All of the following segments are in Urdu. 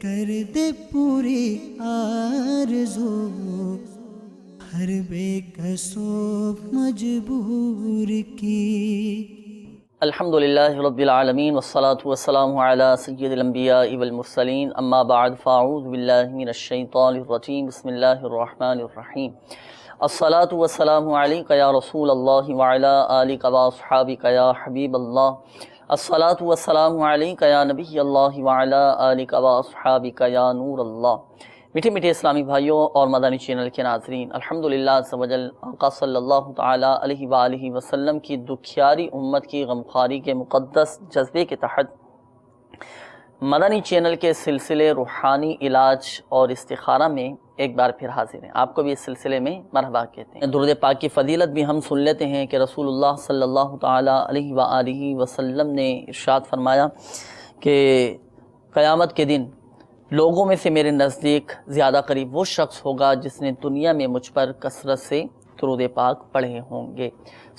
کر دے پوری آرزو ہر بے کسو مجبور کی۔ الحمدللہ رب العالمین والصلاة والسلام علی سید الانبیاء والمرسلین، اما بعد فاعوذ باللہ من الشیطان الرجیم، بسم اللہ الرحمن الرحیم۔ الصلاة والسلام علیک یا رسول اللہ وعلی آلک واصحابک یا حبیب اللہ، الصلاة والسلام علیک یا نبی اللہ وعلی آلک واصحابک یا نور اللہ۔ میٹھے میٹھے اسلامی بھائیوں اور مدنی چینل کے ناظرین، الحمدللہ عز و جل آقا صلی اللہ تعالی علیہ وآلہ وسلم کی دکھیاری امت کی غمخواری کے مقدس جذبے کے تحت مدنی چینل کے سلسلے روحانی علاج اور استخارہ میں ایک بار پھر حاضر ہیں۔ آپ کو بھی اس سلسلے میں مرحبا کہتے ہیں۔ درود پاک کی فضیلت بھی ہم سن لیتے ہیں کہ رسول اللہ صلی اللہ تعالی علیہ وآلہ وسلم نے ارشاد فرمایا کہ قیامت کے دن لوگوں میں سے میرے نزدیک زیادہ قریب وہ شخص ہوگا جس نے دنیا میں مجھ پر کثرت سے درود پاک پڑھے ہوں گے۔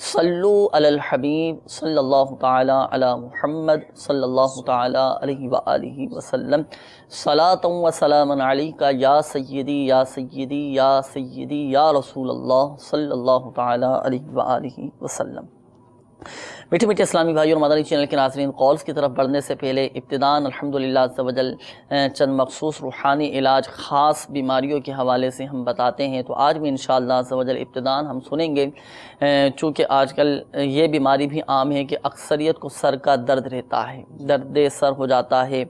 صلو علی الحبیب صلی اللہ تعالی علی محمد صلی اللہ تعالی علیہ وآلہ وسلم، صلاۃ و سلام علیک یا سیدی یا سیدی یا سیدی یا رسول اللہ صلی اللہ تعالی علیہ وآلہ وسلم۔ میٹھے میٹھے اسلامی بھائی اور مدنی چینل کے ناظرین، قولز کی طرف بڑھنے سے پہلے ابتداً الحمدللہ عز و جل چند مخصوص روحانی علاج خاص بیماریوں کے حوالے سے ہم بتاتے ہیں۔ تو آج بھی انشاءاللہ عز و جل ابتداً ہم سنیں گے، چونکہ آج کل یہ بیماری بھی عام ہے کہ اکثریت کو سر کا درد رہتا ہے، درد سر ہو جاتا ہے،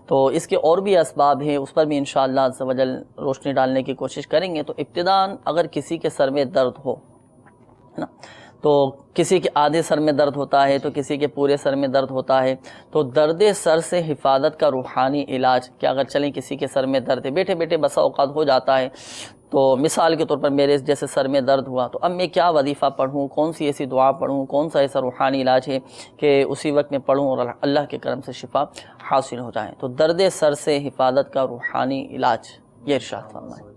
تو اس کے اور بھی اسباب ہیں، اس پر بھی انشاءاللہ عز و جل روشنی ڈالنے کی کوشش کریں گے۔ تو ابتداً اگر کسی کے سر میں درد ہو، ہے نا، تو کسی کے آدھے سر میں درد ہوتا ہے تو کسی کے پورے سر میں درد ہوتا ہے، تو درد سر سے حفاظت کا روحانی علاج کہ اگر چلیں کسی کے سر میں درد ہے، بیٹھے بیٹھے بسا اوقات ہو جاتا ہے، تو مثال کے طور پر میرے جیسے سر میں درد ہوا تو اب میں کیا وظیفہ پڑھوں، کون سی ایسی دعا پڑھوں، کون سا ایسا روحانی علاج ہے کہ اسی وقت میں پڑھوں اور اللہ کے کرم سے شفا حاصل ہو جائے۔ تو درد سر سے حفاظت کا روحانی علاج، یہ ارشاد فرمائیں۔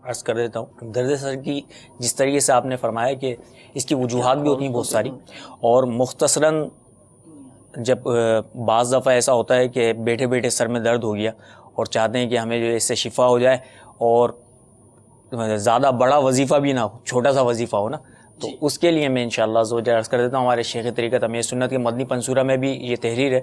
عرض کر دیتا ہوں، درد سر کی جس طریقے سے آپ نے فرمایا کہ اس کی وجوہات بھی ہوتی ہیں بہت ساری، اور مختصراً جب بعض دفعہ ایسا ہوتا ہے کہ بیٹھے بیٹھے سر میں درد ہو گیا اور چاہتے ہیں کہ ہمیں جو اس سے شفا ہو جائے اور زیادہ بڑا وظیفہ بھی نہ ہو، چھوٹا سا وظیفہ ہو نا، تو اس کے لیے میں انشاءاللہ عرض کر دیتا ہوں، ہمارے شیخ طریقت امیر سنت کے مدنی پنصورہ میں بھی یہ تحریر ہے،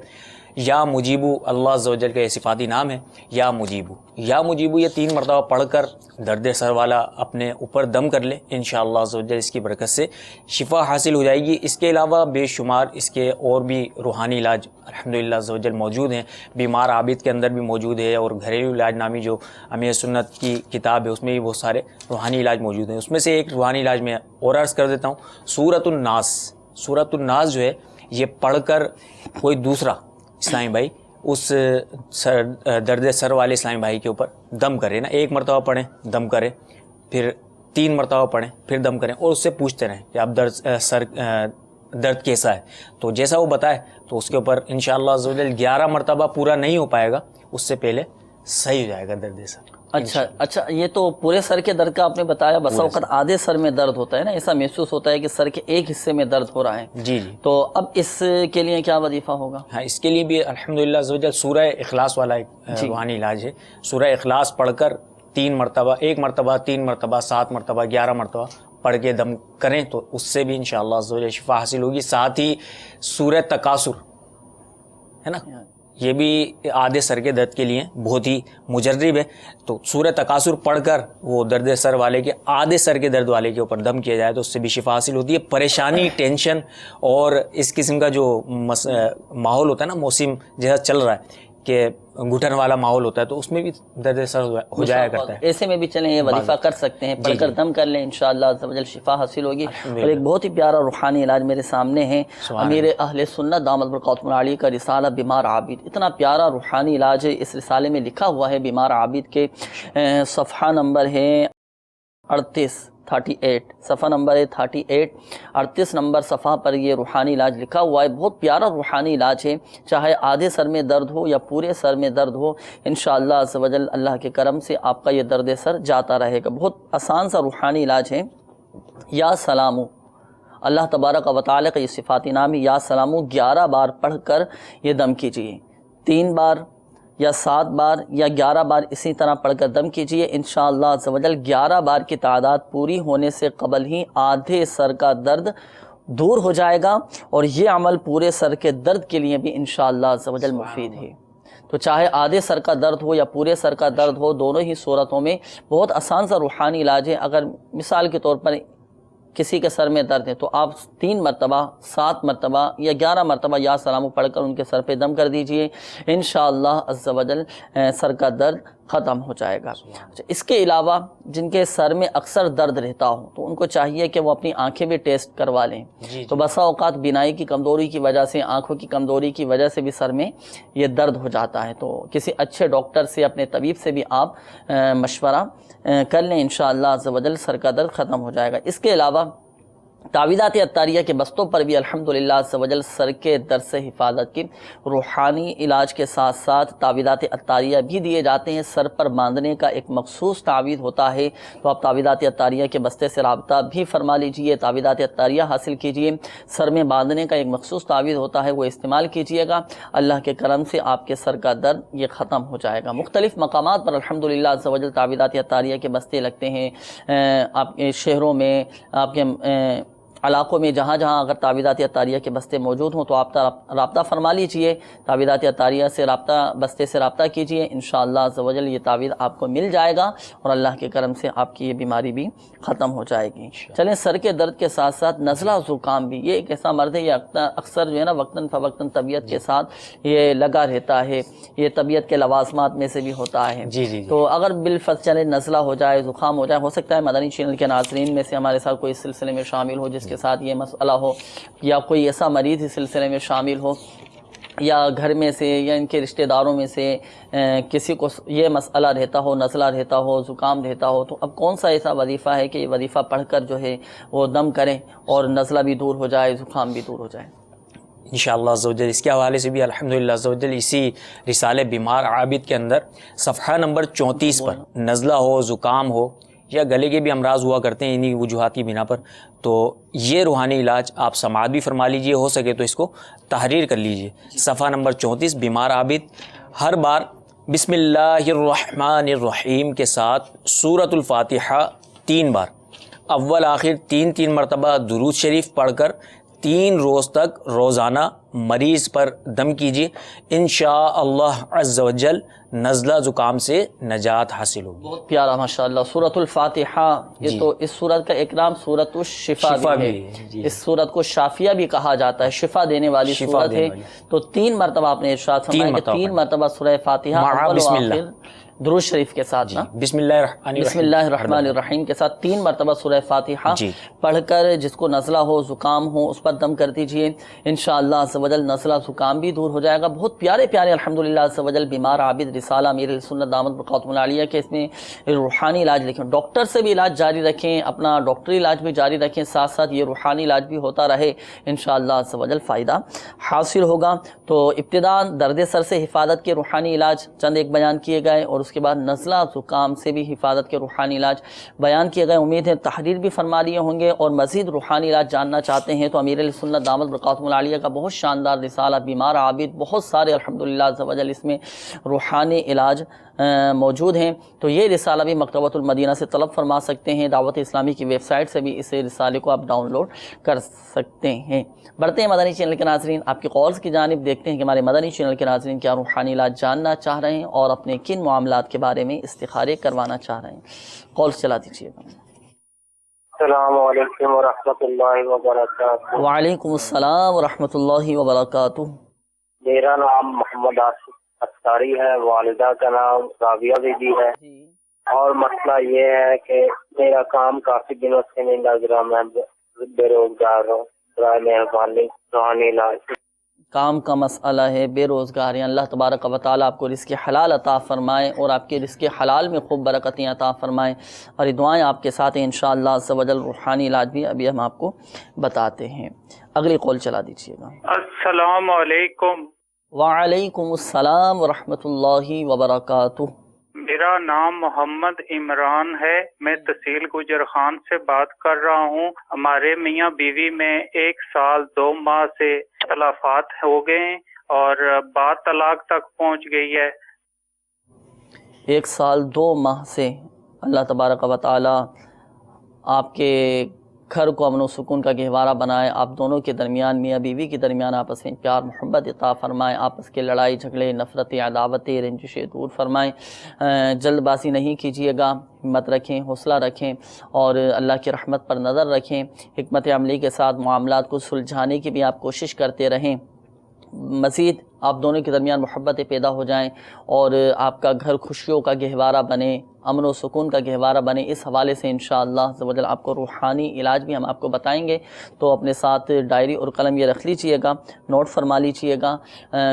یا مجیبو، اللہ عز و جل کا یہ صفاتی نام ہے، یا مجیبو۔ یا مجیبو یہ 3 مرتبہ پڑھ کر درد سر والا اپنے اوپر دم کر لے، انشاءاللہ عز و جل اس کی برکت سے شفا حاصل ہو جائے گی۔ اس کے علاوہ بے شمار اس کے اور بھی روحانی علاج الحمدللہ عز و جل موجود ہیں، بیمار عابد کے اندر بھی موجود ہے، اور گھریلو علاج نامی جو امیر سنت کی کتاب ہے اس میں بھی بہت سارے روحانی علاج موجود ہیں۔ اس میں سے ایک روحانی علاج میں اور عرض کر دیتا ہوں، سورۃ الناس۔ سورۃ الناس جو ہے یہ پڑھ کر کوئی دوسرا اسلامی بھائی اس درد سر والے اسلامی بھائی کے اوپر دم کرے نا، 1 مرتبہ پڑھیں، دم کرے، پھر 3 مرتبہ پڑھیں، پھر دم کریں، اور اس سے پوچھتے رہیں کہ اب درد کیسا ہے، تو جیسا وہ بتائے تو اس کے اوپر انشاءاللہ عز و جل 11 مرتبہ پورا نہیں ہو پائے گا، اس سے پہلے صحیح ہو جائے گا درد سر۔ اچھا، یہ تو پورے سر کے درد کا آپ نے بتایا، بسا اوقات آدھے سر میں درد ہوتا ہے نا، ایسا محسوس ہوتا ہے کہ سر کے ایک حصے میں درد ہو رہا ہے، جی، تو اب اس کے لیے کیا وظیفہ ہوگا؟ ہاں، اس کے لیے بھی الحمدللہ عز و جل سورہ اخلاص والا ایک روحانی علاج ہے۔ سورہ اخلاص پڑھ کر 3 مرتبہ، 1 مرتبہ، 3 مرتبہ، 7 مرتبہ، 11 مرتبہ پڑھ کے دم کریں تو اس سے بھی انشاءاللہ عز و جل شفا حاصل ہوگی۔ ساتھ ہی سورہ تکاثر ہے نا، یہ بھی آدھے سر کے درد کے لیے بہت ہی مجرب ہے، تو سورہ تکاثر پڑھ کر وہ درد سر والے کے آدھے سر کے درد والے کے اوپر دم کیا جائے تو اس سے بھی شفا حاصل ہوتی ہے۔ پریشانی، ٹینشن اور اس قسم کا جو ماحول ہوتا ہے نا، موسم جیسا چل رہا ہے کہ گھٹن والا ماحول ہوتا ہے، تو اس میں بھی درد سر ہو جایا کرتا ہے، ایسے میں بھی چلیں یہ وظیفہ کر سکتے ہیں، پڑھ کر دم کر لیں، انشاءاللہ عز و جل شفا حاصل ہوگی۔ اور ایک بہت ہی پیارا روحانی علاج میرے سامنے ہے، امیر اہل سنت دامت برکاتہم العالیہ کا رسالہ بیمار عابد، اتنا پیارا روحانی علاج ہے، اس رسالے میں لکھا ہوا ہے بیمار عابد کے صفحہ نمبر ہے 38، صفحہ نمبر ہے 38، 38 نمبر صفحہ پر یہ روحانی علاج لکھا ہوا ہے۔ بہت پیارا روحانی علاج ہے، چاہے آدھے سر میں درد ہو یا پورے سر میں درد ہو، انشاءاللہ عز و جل اللہ کے کرم سے آپ کا یہ درد سر جاتا رہے گا۔ بہت آسان سا روحانی علاج ہے۔ یا سلامو، اللہ تبارک و تعالی کا یہ صفاتی نام ہے، یا سلامو 11 بار پڑھ کر یہ دم کیجئے، 3 بار، یا 7 بار یا 11 بار اسی طرح پڑھ کر دم کیجئے. انشاءاللہ عز و جل 11 بار کی تعداد پوری ہونے سے قبل ہی آدھے سر کا درد دور ہو جائے گا، اور یہ عمل پورے سر کے درد کے لیے بھی انشاءاللہ عز و جل مفید ہے. تو چاہے آدھے سر کا درد ہو یا پورے سر کا درد ہو، دونوں ہی صورتوں میں بہت آسان سا روحانی علاج ہے. اگر مثال کے طور پر کسی کے سر میں درد ہے تو آپ 3 مرتبہ 7 مرتبہ یا 11 مرتبہ یا سلام پڑھ کر ان کے سر پہ دم کر دیجئے، انشاءاللہ عز و جل سر کا درد ختم ہو جائے گا. اس کے علاوہ جن کے سر میں اکثر درد رہتا ہو تو ان کو چاہیے کہ وہ اپنی آنکھیں بھی ٹیسٹ کروا لیں. تو بسا اوقات بینائی کی کمزوری کی وجہ سے، آنکھوں کی کمزوری کی وجہ سے بھی سر میں یہ درد ہو جاتا ہے. تو کسی اچھے ڈاکٹر سے، اپنے طبیب سے بھی آپ مشورہ کر لیں، انشاءاللہ عز و جل سر کا درد ختم ہو جائے گا. اس کے علاوہ تعویذات عطاریہ کے بستوں پر بھی الحمدللہ عز و جل سر کے درد سے حفاظت کی روحانی علاج کے ساتھ ساتھ تعویذات عطاریہ بھی دیے جاتے ہیں. سر پر باندھنے کا ایک مخصوص تعویذ ہوتا ہے، تو آپ تعویذات عطاریہ کے بستے سے رابطہ بھی فرما لیجئے، تعویذات عطاریہ حاصل کیجئے. سر میں باندھنے کا ایک مخصوص تعویذ ہوتا ہے، وہ استعمال کیجئے گا. اللہ کے کرم سے آپ کے سر کا درد یہ ختم ہو جائے گا. مختلف مقامات پر الحمدللہ عز و جل تعویذات عطاریہ کے بستے لگتے ہیں. آپ کے شہروں میں، آپ کے علاقوں میں جہاں جہاں اگر تعویذات عطاریہ کے بستے موجود ہوں تو آپ رابطہ فرما لیجئے، تعویذات عطاریہ سے بستے سے رابطہ کیجئے. انشاءاللہ عز و جل یہ تعویذ آپ کو مل جائے گا اور اللہ کے کرم سے آپ کی یہ بیماری بھی ختم ہو جائے گی. چلیں، سر کے درد کے ساتھ ساتھ نزلہ زکام بھی، یہ ایک ایسا مرض ہے، یہ اکثر جو ہے نا وقتاً فوقتاً طبیعت کے ساتھ یہ لگا رہتا ہے، یہ طبیعت کے لوازمات میں سے بھی ہوتا ہے. تو اگر بالفرض چلے نزلہ ہو جائے، زکام ہو جائے، ہو سکتا ہے مدنی چینل کے ناظرین میں سے ہمارے ساتھ کوئی اس سلسلے میں شامل ہو جس کے ساتھ یہ مسئلہ ہو، یا کوئی ایسا مریض اس سلسلے میں شامل ہو، یا گھر میں سے یا ان کے رشتہ داروں میں سے کسی کو یہ مسئلہ رہتا ہو، نزلہ رہتا ہو، زکام رہتا ہو. تو اب کون سا ایسا وظیفہ ہے کہ یہ وظیفہ پڑھ کر جو ہے وہ دم کریں اور نزلہ بھی دور ہو جائے، زکام بھی دور ہو جائے. انشاءاللہ عز و جل اس کے حوالے سے بھی الحمدللہ عز و جل اسی رسالے بیمار عابد کے اندر صفحہ نمبر 34 پر نزلہ ہو، زکام ہو یا گلے کے بھی امراض ہوا کرتے ہیں انہی وجوہات کی بنا پر، تو یہ روحانی علاج آپ سماعت بھی فرما لیجئے، ہو سکے تو اس کو تحریر کر لیجئے. صفحہ نمبر 34 بیمار عابد، ہر بار بسم اللہ الرحمن الرحیم کے ساتھ سورۃ الفاتحہ 3 بار، اول آخر 3 مرتبہ درود شریف پڑھ کر 3 روز تک روزانہ مریض پر دم کیجیے. انشاءاللہ عز و جل نزلہ زکام سے نجات حاصل ہوگی. بہت پیارا ماشاءاللہ. سورۃ الفاتحہ، یہ تو اس سورت کا ایک نام سورۃ الشفا بھی ہے. اس سورت کو شافیہ بھی کہا جاتا ہے، شفا دینے والی سورت ہے. تو 3 مرتبہ آپ نے ارشاد فرمایا کہ 3 مرتبہ سورہ فاتحہ اول و آخر درود شریف کے ساتھ نا بسم اللہ الرحمن الرحیم کے ساتھ 3 مرتبہ سورہ فاتحہ پڑھ کر جس کو نزلہ ہو، زکام ہو، اس پر دم کر دیجئے. انشاءاللہ عز و جل نزلہ زکام بھی دور ہو جائے گا. بہت پیارے پیارے الحمدللہ عز و جل بیمار عابد رسالہ امیر سنت دامت برکاتہم العالیہ کے اس میں روحانی علاج لکھیں. ڈاکٹر سے بھی علاج جاری رکھیں، اپنا ڈاکٹری علاج بھی جاری رکھیں، ساتھ ساتھ یہ روحانی علاج بھی ہوتا رہے، انشاءاللہ عز و جل فائدہ حاصل ہوگا. تو ابتداء درد سر سے حفاظت کے روحانی علاج چند ایک بیان کیے گئے، اور اس کے بعد نزلہ زکام سے بھی حفاظت کے روحانی علاج بیان کیے گئے. امید ہے تحریر بھی فرما لیے ہوں گے، اور مزید روحانی علاج جاننا چاہتے ہیں تو امیر سنت دامت برکاتہم العالیہ کا بہت شاندار رسالہ بیمار عابد، بہت سارے الحمدللہ عز و جل اس میں روحانی علاج موجود ہیں. تو یہ رسالہ بھی مکتبۃ المدینہ سے طلب فرما سکتے ہیں، دعوت اسلامی کی ویب سائٹ سے بھی اس رسالے کو آپ ڈاؤن لوڈ کر سکتے ہیں. بڑھتے ہیں مدنی چینل کے ناظرین آپ کی کالز کی جانب، دیکھتے ہیں کہ ہمارے مدنی چینل کے ناظرین کیا روحانی علاج جاننا چاہ رہے ہیں اور اپنے کن معاملات کے بارے میں استخارے کروانا چاہ رہے ہیں. کالز چلا دیجیے گا. السلام علیکم ورحمۃ اللہ وبرکاتہ. وعلیکم السلام ورحمۃ اللہ وبرکاتہ. میرا نام محمد آصف اختاری ہے، والدہ کا نام رابعہ بیوی ہے، اور مسئلہ یہ ہے کہ میرا کام کافی دنوں سے نہیں لگ رہا، میں بے روزگار ہوں. برائے مہربانی روحانی علاج. کام کا مسئلہ ہے، بے روزگار ہیں. اللہ تبارک و تعالیٰ آپ کو رزق حلال عطا فرمائے اور آپ کے رزق حلال میں خوب برکتیں عطا فرمائے، اور یہ دعائیں آپ کے ساتھ ہیں انشاءاللہ عز و جل. روحانی علاج بھی ابھی ہم آپ کو بتاتے ہیں. اگلی کال چلا دیجیے گا. السلام علیکم. وعلیکم السلام ورحمۃ اللہ وبرکاتہ. میرا نام محمد عمران ہے، میں تحصیل گجر خان سے بات کر رہا ہوں. ہمارے میاں بیوی میں 1 سال 2 ماہ سے اختلافات ہو گئے ہیں اور بات طلاق تک پہنچ گئی ہے. 1 سال 2 ماہ سے اللہ تبارک و تعالی آپ کے گھر کو امن و سکون کا گہوارہ بنائے، آپ دونوں کے درمیان، میاں بیوی کے درمیان آپس میں پیار محبت عطا فرمائے، آپس کے لڑائی جھگڑے نفرتیں عداوتیں رنجشیں دور فرمائیں۔ جلد بازی نہیں کیجیے گا، ہمت رکھیں، حوصلہ رکھیں اور اللہ کی رحمت پر نظر رکھیں، حکمت عملی کے ساتھ معاملات کو سلجھانے کی بھی آپ کوشش کرتے رہیں۔ مزید آپ دونوں کے درمیان محبتیں پیدا ہو جائیں اور آپ کا گھر خوشیوں کا گہوارہ بنے، امن و سکون کا گہوارہ بنے۔ اس حوالے سے انشاءاللہ عز و جل آپ کو روحانی علاج بھی ہم آپ کو بتائیں گے، تو اپنے ساتھ ڈائری اور قلم یہ رکھ لیجئے گا، نوٹ فرما لیجئے گا،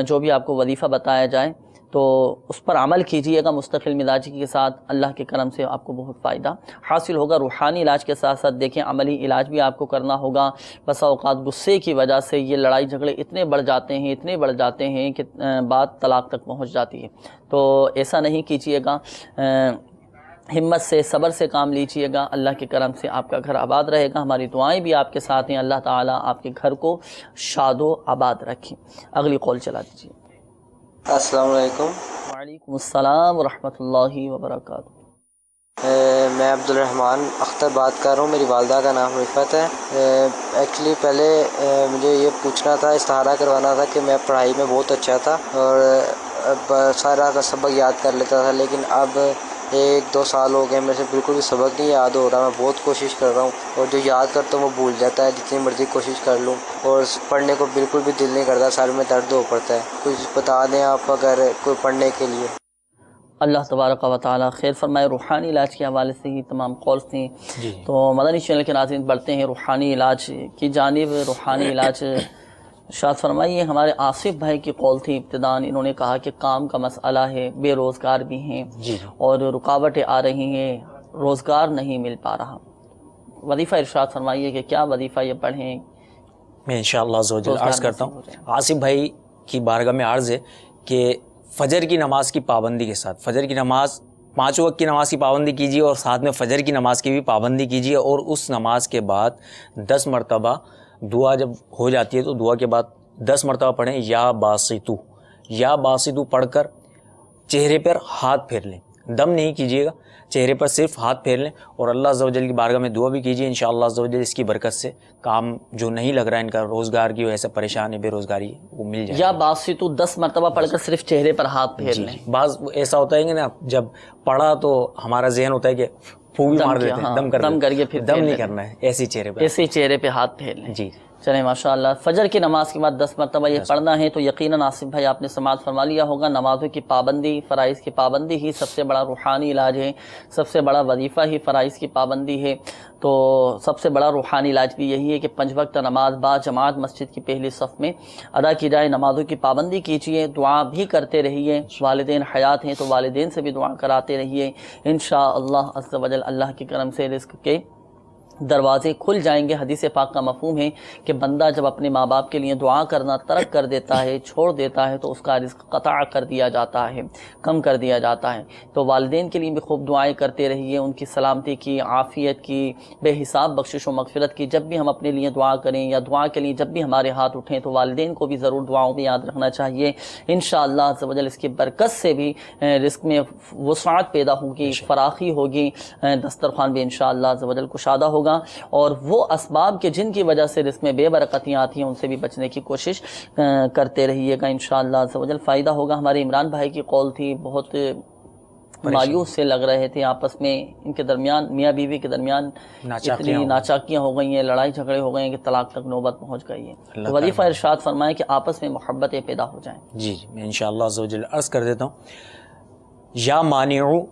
جو بھی آپ کو وظیفہ بتایا جائے تو اس پر عمل کیجئے گا مستقل مزاجی کے ساتھ۔ اللہ کے کرم سے آپ کو بہت فائدہ حاصل ہوگا۔ روحانی علاج کے ساتھ ساتھ دیکھیں عملی علاج بھی آپ کو کرنا ہوگا۔ بسا اوقات غصے کی وجہ سے یہ لڑائی جھگڑے اتنے بڑھ جاتے ہیں کہ بات طلاق تک پہنچ جاتی ہے، تو ایسا نہیں کیجئے گا، ہمت سے صبر سے کام لیجئے گا۔ اللہ کے کرم سے آپ کا گھر آباد رہے گا۔ ہماری دعائیں بھی آپ کے ساتھ ہیں، اللہ تعالیٰ آپ کے گھر کو شاد و آباد رکھیں۔ اگلی قول چلا دیجیے۔ السلام علیکم۔ وعلیکم السلام ورحمۃ اللہ وبرکاتہ۔ میں عبد الرحمن اختر بات کر رہا ہوں، میری والدہ کا نام رفعت ہے۔ ایکچولی پہلے مجھے یہ پوچھنا تھا، استخارہ کروانا تھا کہ میں پڑھائی میں بہت اچھا تھا اور سارا کا سبق یاد کر لیتا تھا، لیکن اب 1-2 سال ہو گئے میرے سے بالکل بھی سبق نہیں یاد ہو رہا۔ میں بہت کوشش کر رہا ہوں اور جو یاد کرتا ہوں وہ بھول جاتا ہے، جتنی مرضی کوشش کر لوں، اور پڑھنے کو بالکل بھی دل نہیں کرتا، سر میں درد ہو پڑتا ہے۔ کچھ بتا دیں آپ اگر کوئی پڑھنے کے لیے۔ اللہ تبارک و تعالیٰ خیر فرمائے۔ روحانی علاج کے حوالے سے ہی تمام کالز تھیں، تو مدنی چینل کے ناظرین بڑھتے ہیں روحانی علاج کی جانب۔ روحانی علاج ارشاد فرمائیے۔ ہمارے آصف بھائی کی قول تھی ابتداً، انہوں نے کہا کہ کام کا مسئلہ ہے، بے روزگار بھی ہیں اور رکاوٹیں آ رہی ہیں، روزگار نہیں مل پا رہا۔ وظیفہ ارشاد فرمائیے کہ کیا وظیفہ یہ پڑھیں؟ میں انشاءاللہ عز و جل عرض کرتا ہوں، آصف بھائی کی بارگاہ میں عرض ہے کہ فجر کی نماز کی پابندی کے ساتھ، فجر کی نماز 5 وقت کی نماز کی پابندی کیجیے اور ساتھ میں فجر کی نماز کی بھی پابندی کیجیے، اور اس نماز کے بعد 10 مرتبہ دعا جب ہو جاتی ہے تو دعا کے بعد 10 مرتبہ پڑھیں یا باسطو پڑھ کر چہرے پر ہاتھ پھیر لیں، دم نہیں کیجیے گا، چہرے پر صرف ہاتھ پھیر لیں اور اللہ عز و جل کی بارگاہ میں دعا بھی کیجیے، انشاءاللہ عز و جل اس کی برکت سے کام جو نہیں لگ رہا ہے ان کا، روزگار کی وجہ سے پریشان ہے، بے روزگاری ہے، وہ مل جائے۔ یا باسطو 10 مرتبہ پڑھ کر صرف چہرے پر ہاتھ پھیر لیں۔ بعض ایسا ہوتا ہے کہ نا، جب پڑھا تو ہمارا ذہن ہوتا ہے کہ پھوک مار دیتے ہیں، دم کر کے پھر دم نہیں کرنا ہے، ایسے چہرے پہ ہاتھ پھیر لیں۔ جی چلیں ماشاءاللہ، فجر کی نماز کے بعد 10 مرتبہ یہ پڑھنا ہے، تو یقیناً آصف بھائی آپ نے سماعت فرما لیا ہوگا۔ نمازوں کی پابندی، فرائض کی پابندی ہی سب سے بڑا روحانی علاج ہے، سب سے بڑا وظیفہ ہی فرائض کی پابندی ہے، تو سب سے بڑا روحانی علاج بھی یہی ہے کہ 5 وقت نماز با جماعت مسجد کی پہلی صف میں ادا کی جائے۔ نمازوں کی پابندی کیجیے، دعا بھی کرتے رہیے، والدین حیات ہیں تو والدین سے بھی دعا کراتے رہیے، انشاءاللہ عز و جل اللہ کے کرم سے رزق کے دروازے کھل جائیں گے۔ حدیث پاک کا مفہوم ہے کہ بندہ جب اپنے ماں باپ کے لیے دعا کرنا ترک کر دیتا ہے، چھوڑ دیتا ہے، تو اس کا رزق قطع کر دیا جاتا ہے، کم کر دیا جاتا ہے۔ تو والدین کے لیے بھی خوب دعائیں کرتے رہیے، ان کی سلامتی کی، عافیت کی، بے حساب بخشش و مغفرت کی۔ جب بھی ہم اپنے لیے دعا کریں یا دعا کے لیے جب بھی ہمارے ہاتھ اٹھیں تو والدین کو بھی ضرور دعاؤں میں یاد رکھنا چاہیے۔ انشاءاللہ عز و جل اس کی برکت سے بھی رزق میں وسعت پیدا ہوگی، فراخی ہوگی، دسترخوان بھی انشاءاللہ عز و جل کشادہ ہوگا، اور وہ اسباب کے جن کی وجہ سے رزق میں بے برکتیاں آتی ہیں ان سے بھی بچنے کی کوشش کرتے رہیے گا، انشاءاللہ عز و جل فائدہ ہوگا۔ ہمارے عمران بھائی کی قول تھی، بہت مایوس سے لگ رہے تھے، آپس میں ان کے درمیان، میاں بیوی کے درمیان اتنی ناچاکیاں ہو گئی ہیں، لڑائی جھگڑے ہو گئے ہیں کہ طلاق تک نوبت پہنچ گئی ہے۔ تو وظیفہ ارشاد فرمائے کہ آپس میں محبتیں پیدا ہو جائیں۔ جی میں انشاءاللہ عز و جل عرض کر دیتا ہوں، یا مانعو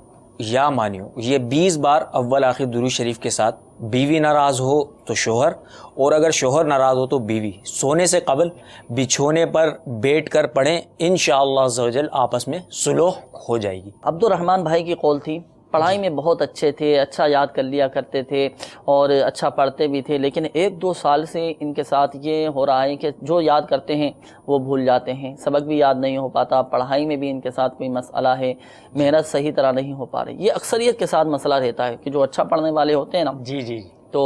یہ 20 بار اول آخر درود شریف کے ساتھ، بیوی ناراض ہو تو شوہر، اور اگر شوہر ناراض ہو تو بیوی، سونے سے قبل بچھونے پر بیٹھ کر پڑھیں، انشاءاللہ عز و جل آپس میں صلح ہو جائے گی۔ عبد الرحمن بھائی کی قول تھی، پڑھائی میں بہت اچھے تھے، اچھا یاد کر لیا کرتے تھے اور اچھا پڑھتے بھی تھے، لیکن 1-2 سال سے ان کے ساتھ یہ ہو رہا ہے کہ جو یاد کرتے ہیں وہ بھول جاتے ہیں، سبق بھی یاد نہیں ہو پاتا، پڑھائی میں بھی ان کے ساتھ کوئی مسئلہ ہے، محنت صحیح طرح نہیں ہو پا رہی۔ یہ اکثریت کے ساتھ مسئلہ رہتا ہے کہ جو اچھا پڑھنے والے ہوتے ہیں نا، جی تو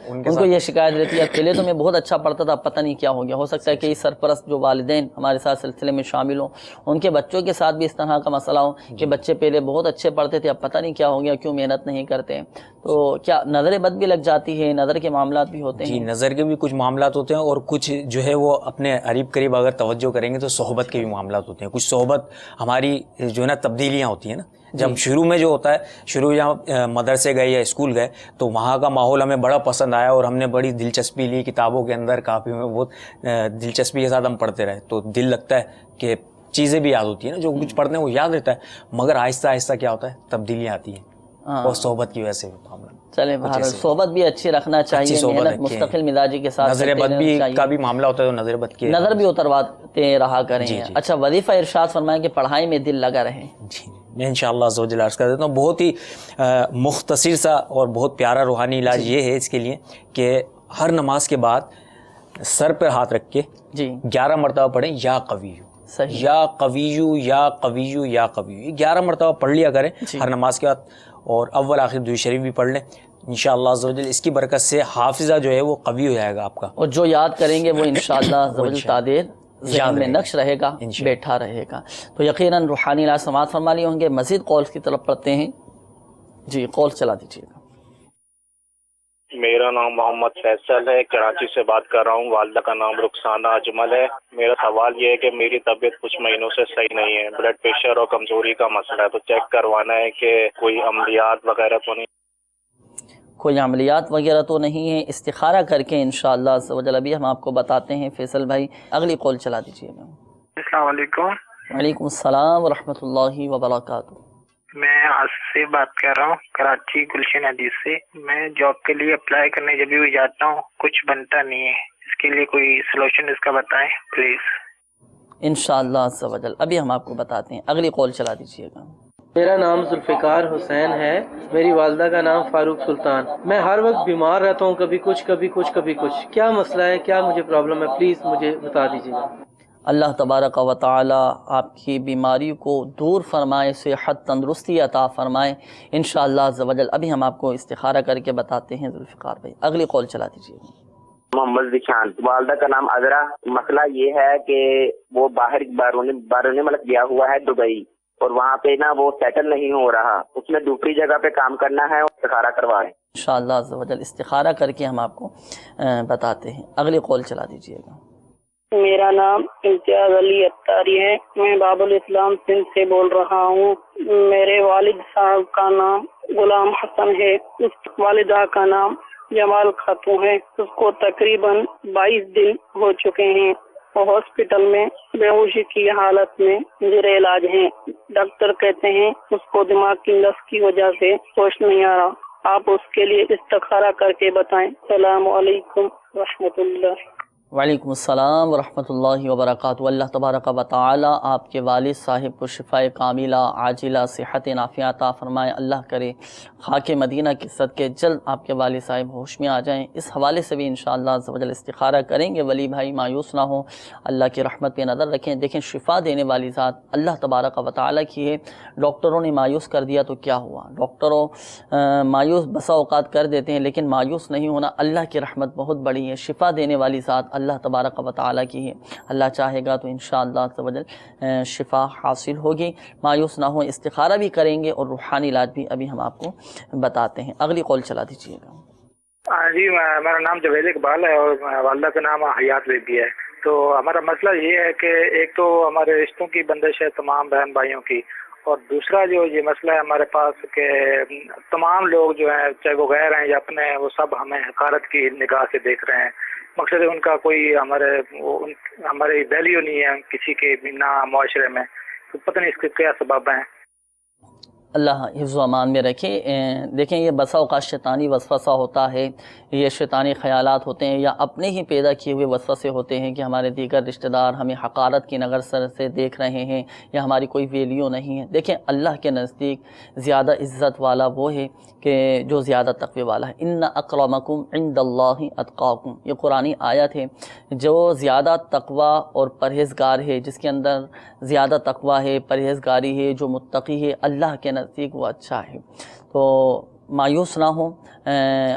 ان کو یہ شکایت رہتی ہے پہلے تو میں بہت اچھا پڑھتا تھا، اب پتہ نہیں کیا ہو گیا. ہو سکتا ہے کہ اس سرپرست جو والدین ہمارے ساتھ سلسلے میں شامل ہوں ان کے بچوں کے ساتھ بھی اس طرح کا مسئلہ ہو کہ بچے پہلے بہت اچھے پڑھتے تھے، اب پتہ نہیں کیا ہو گیا، کیوں محنت نہیں کرتے. تو کیا نظر بد بھی لگ جاتی ہے؟ نظر کے معاملات بھی ہوتے ہیں؟ جی، نظر کے بھی کچھ معاملات ہوتے ہیں، اور کچھ جو ہے وہ اپنے قریب قریب اگر توجہ کریں گے تو صحبت کے بھی معاملات ہوتے ہیں. کچھ صحبت ہماری جو ہے نا تبدیلیاں ہوتی ہیں نا، جب شروع میں جو ہوتا ہے، شروع جہاں مدرسے گئے یا اسکول گئے تو وہاں کا ماحول ہمیں بڑا پسند آیا اور ہم نے بڑی دلچسپی لی کتابوں کے اندر، کافی میں بہت دلچسپی کے ساتھ ہم پڑھتے رہے، تو دل لگتا ہے کہ چیزیں بھی یاد ہوتی ہیں نا، جو کچھ پڑھتے ہیں وہ یاد رہتا ہے، مگر آہستہ آہستہ کیا ہوتا ہے تبدیلیاں آتی ہیں اور صحبت کی وجہ سے معاملہ. چلے بہرحال صحبت بھی اچھی رکھنا چاہیے، محنت مستقل مزاجی کے ساتھ. نظر بد بھی کا بھی معاملہ ہوتا ہے تو نظر بد کی نظر بھی اترواتے رہا کریں. اچھا، وظیفہ ارشاد فرمائیں کہ پڑھائی میں دل لگا رہے. جی، میں انشاءاللہ عز و جل عرض کر دیتا ہوں. بہت ہی مختصر سا اور بہت پیارا روحانی علاج یہ ہے اس کے لیے کہ ہر نماز کے بعد سر پہ ہاتھ رکھ کے 11 مرتبہ پڑھیں یا قویو، یا قویو یا قویو یا قویو. یہ 11 مرتبہ پڑھ لیا کریں ہر نماز کے بعد، اور اول آخر درود شریف بھی پڑھ لیں. انشاءاللہ عز و جل اس کی برکت سے حافظہ جو ہے وہ قوی ہو جائے گا آپ کا، اور جو یاد کریں گے وہ انشاءاللہ عز و جل تعدیر ذہن میں نقش رہے گا، بیٹھا رہے گا. تو یقیناً روحانی علاج سماعت فرما لیے ہوں گے. مزید کالز کی طرف پڑھتے ہیں. جی، کال چلا دیجیے گا. میرا نام محمد فیصل ہے، کراچی سے بات کر رہا ہوں. والدہ کا نام رخسانہ اجمل ہے. میرا سوال یہ ہے کہ میری طبیعت کچھ مہینوں سے صحیح نہیں ہے، بلڈ پریشر اور کمزوری کا مسئلہ ہے، تو چیک کروانا ہے کہ کوئی عملیات وغیرہ تو نہیں. کوئی عملیات وغیرہ تو نہیں ہے، استخارہ کر کے انشاءاللہ عز و جل ابھی ہم آپ کو بتاتے ہیں. فیصل بھائی اگلی کال چلا دیجیے گا. السلام علیکم. وعلیکم السلام ورحمۃ اللہ وبرکاتہ. میں آج سے بات کر رہا ہوں، کراچی گلشن حدیث سے. میں جاب کے لیے اپلائی کرنے جب بھی جاتا ہوں کچھ بنتا نہیں ہے، اس کے لیے کوئی سلوشن اس کا بتائیں پلیز. انشاءاللہ عز و جل ابھی ہم آپ کو بتاتے ہیں. اگلی کال چلا دیجیے گا. میرا نام ذوالفقار حسین ہے، میری والدہ کا نام فاروق سلطان. میں ہر وقت بیمار رہتا ہوں، کبھی کچھ کبھی کچھ کبھی کچھ. کیا مسئلہ ہے، کیا مجھے پرابلم ہے، پلیز مجھے بتا دیجیے گا. اللہ تبارک و تعالی آپ کی بیماری کو دور فرمائے، صحت تندرستی عطا فرمائے انشاءاللہ عز و جل. ابھی ہم آپ کو استخارہ کر کے بتاتے ہیں ذوالفقار بھائی. اگلی کال چلا دیجیے گا. محمد ذیشان، والدہ کا نام عذرا. مسئلہ یہ ہے کہ وہ بیرون ملک گیا ہوا ہے دبئی، اور وہاں پہ نا وہ سیٹل نہیں ہو رہا، اس میں دوسری جگہ پہ کام کرنا ہے، استخارہ کروائیں انشاءاللہ عز و جل. استخارہ کر کے ہم آپ کو بتاتے ہیں. اگلی کال چلا دیجیے گا. میرا نام امتیاز علی اتاری ہے، میں باب الاسلام سندھ سے بول رہا ہوں. میرے والد صاحب کا نام غلام حسن ہے، اس والدہ کا نام جمال خاتون ہے. اس کو تقریباً 22 دن ہو چکے ہیں، وہ ہاسپٹل میں بے ہوشی کی حالت میں زیر علاج ہیں. ڈاکٹر کہتے ہیں اس کو دماغ کی نس کی وجہ سے ہوش نہیں آ رہا. آپ اس کے لیے استخارہ کر کے بتائیں. السلام علیکم ورحمۃ اللہ. وعلیکم السلام ورحمۃ اللہ وبرکاتہ. اللہ تبارک و تعالی آپ کے والد صاحب کو شفائے کاملہ عاجلہ صحت نافیہ عطا فرمائے. اللہ کرے خاک مدینہ کے صدقے جلد آپ کے والد صاحب ہوش میں آ جائیں. اس حوالے سے بھی انشاءاللہ عز و جل استخارہ کریں گے. ولی بھائی مایوس نہ ہوں، اللہ کی رحمت پہ نظر رکھیں. دیکھیں شفا دینے والی ذات اللہ تبارک و تعالی کی ہے. ڈاکٹروں نے مایوس کر دیا تو کیا ہوا؟ ڈاکٹروں مایوس بسا اوقات کر دیتے ہیں، لیکن مایوس نہیں ہونا. اللہ کی رحمت بہت بڑی ہے. شفا دینے والی ذات اللہ تبارک و تعالی کی ہے. اللہ چاہے گا تو انشاءاللہ عز و جل شفا حاصل ہوگی. مایوس نہ ہوں، استخارہ بھی کریں گے اور روحانی علاج بھی ابھی ہم آپ کو بتاتے ہیں. اگلی کال چلا دیجیے گا. جی، میرا نام جوید اقبال ہے اور والدہ کا نام حیات بیبی ہے. تو ہمارا مسئلہ یہ ہے کہ ایک تو ہمارے رشتوں کی بندش ہے تمام بہن بھائیوں کی، اور دوسرا جو یہ مسئلہ ہے ہمارے پاس کہ تمام لوگ جو ہیں چاہے وہ غیر ہیں یا اپنے ہیں، وہ سب ہمیں حقارت کی نگاہ سے دیکھ رہے ہیں. مقصد ان کا کوئی ہمارے ویلیو نہیں ہے کسی کے بنا معاشرے میں. تو پتہ نہیں اس کے کیا سبب ہیں. اللہ حفظ و امان میں رکھے. دیکھیں یہ بسا اوقات شیطانی وسوسہ ہوتا ہے، یہ شیطانی خیالات ہوتے ہیں یا اپنے ہی پیدا کیے ہوئے وسوسے ہوتے ہیں کہ ہمارے دیگر رشتہ دار ہمیں حقارت کی نظر سے دیکھ رہے ہیں یا ہماری کوئی ویلیو نہیں ہے. دیکھیں اللہ کے نزدیک زیادہ عزت والا وہ ہے کہ جو زیادہ تقوی والا ہے. ان اکرمکم عند اللہ اتقاکم، یہ قرآنی آیت ہے. جو زیادہ تقوی اور پرہیزگار ہے، جس کے اندر زیادہ تقوی ہے، پرہیزگاری ہے، جو متقی ہے، اللہ کے نزدیک وہ اچھا ہے. تو مایوس نہ ہوں.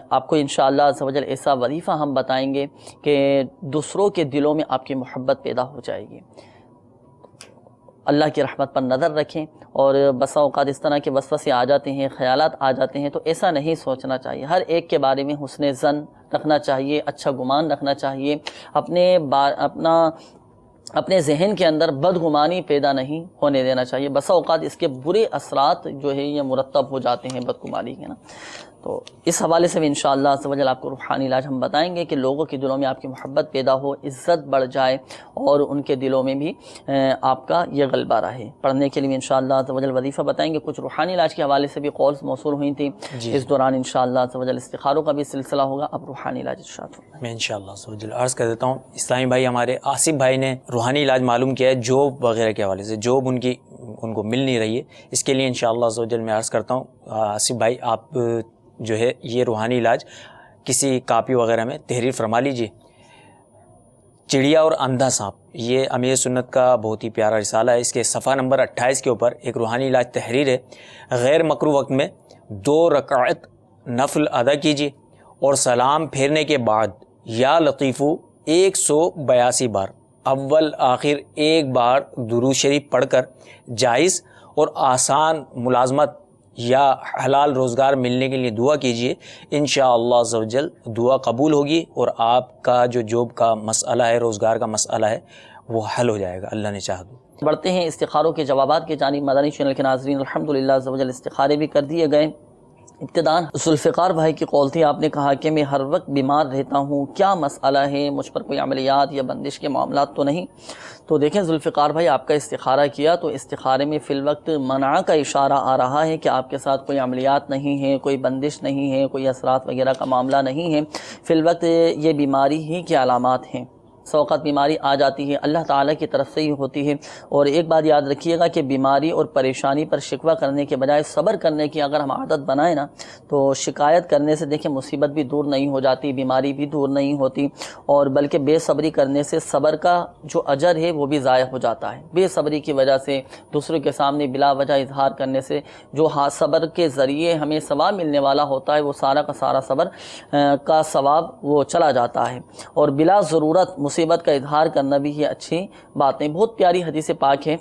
آپ کو انشاءاللہ عز و جل ایسا وظیفہ ہم بتائیں گے کہ دوسروں کے دلوں میں آپ کی محبت پیدا ہو جائے گی. اللہ کی رحمت پر نظر رکھیں. اور بسا اوقات اس طرح کے وسوسے آ جاتے ہیں, خیالات آ جاتے ہیں, تو ایسا نہیں سوچنا چاہیے. ہر ایک کے بارے میں حسن ظن رکھنا چاہیے, اچھا گمان رکھنا چاہیے. اپنے ذہن کے اندر بدگمانی پیدا نہیں ہونے دینا چاہیے. بسا اوقات اس کے برے اثرات جو ہے یہ مرتب ہو جاتے ہیں بدگمانی کے نا. تو اس حوالے سے بھی انشاءاللہ عز و جل آپ کو روحانی علاج ہم بتائیں گے کہ لوگوں کے دلوں میں آپ کی محبت پیدا ہو, عزت بڑھ جائے, اور ان کے دلوں میں بھی آپ کا یہ غلبہ رہے. پڑھنے کے لیے انشاءاللہ عز و جل وظیفہ بتائیں گے. کچھ روحانی علاج کے حوالے سے بھی قولز موصول ہوئی تھیں اس دوران. انشاءاللہ عز و جل استخاروں کا بھی سلسلہ ہوگا. اب روحانی علاج ارشاد ہوگا. میں انشاءاللہ عز و جل عرض کر دیتا ہوں. اسلامی بھائی ہمارے آصف بھائی نے روحانی علاج معلوم کیا ہے جاب وغیرہ کے حوالے سے. جاب ان کو مل نہیں رہی ہے. اس کے لیے انشاءاللہ عز و جل میں عرض کرتا ہوں آصف بھائی آپ جو ہے یہ روحانی علاج کسی کاپی وغیرہ میں تحریر فرما لیجیے. چڑیا اور اندھا سانپ, یہ امیر سنت کا بہت ہی پیارا رسالہ ہے. اس کے صفحہ نمبر 28 کے اوپر ایک روحانی علاج تحریر ہے. غیر مکروہ وقت میں 2 رکعت نفل ادا کیجیے اور سلام پھیرنے کے بعد یا لطیفو 182 بار اول آخر ایک بار درود شریف پڑھ کر جائز اور آسان ملازمت یا حلال روزگار ملنے کے لیے دعا کیجیے. انشاءاللہ عز و جل دعا قبول ہوگی اور آپ کا جو جاب کا مسئلہ ہے, روزگار کا مسئلہ ہے, وہ حل ہو جائے گا اللہ نے چاہا تو. بڑھتے ہیں استخاروں کے جوابات کی جانب. مدنی چینل کے ناظرین الحمدللہ عز و جل استخارے بھی کر دیے گئے. ابتداً ذوالفقار بھائی کی قول تھی, آپ نے کہا کہ میں ہر وقت بیمار رہتا ہوں, کیا مسئلہ ہے, مجھ پر کوئی عملیات یا بندش کے معاملات تو نہیں. تو دیکھیں ذوالفقار بھائی, آپ کا استخارہ کیا تو استخارے میں فی الوقت منع کا اشارہ آ رہا ہے کہ آپ کے ساتھ کوئی عملیات نہیں ہے, کوئی بندش نہیں ہے, کوئی اثرات وغیرہ کا معاملہ نہیں ہے. فی الوقت یہ بیماری ہی کی علامات ہیں. اوقات بیماری آ جاتی ہے اللہ تعالیٰ کی طرف سے ہی ہوتی ہے. اور ایک بات یاد رکھیے گا کہ بیماری اور پریشانی پر شکوہ کرنے کے بجائے صبر کرنے کی اگر ہم عادت بنائیں نا, تو شکایت کرنے سے دیکھیں مصیبت بھی دور نہیں ہو جاتی, بیماری بھی دور نہیں ہوتی, اور بلکہ بے صبری کرنے سے صبر کا جو اجر ہے وہ بھی ضائع ہو جاتا ہے. بے صبری کی وجہ سے دوسروں کے سامنے بلا وجہ اظہار کرنے سے جو صبر کے ذریعے ہمیں ثواب ملنے والا ہوتا ہے وہ سارا کا سارا صبر کا ثواب وہ چلا جاتا ہے. اور بلا ضرورت مصیبت کا اظہار کرنا بھی یہ اچھی بات نہیں. بہت پیاری حدیث پاک ہے.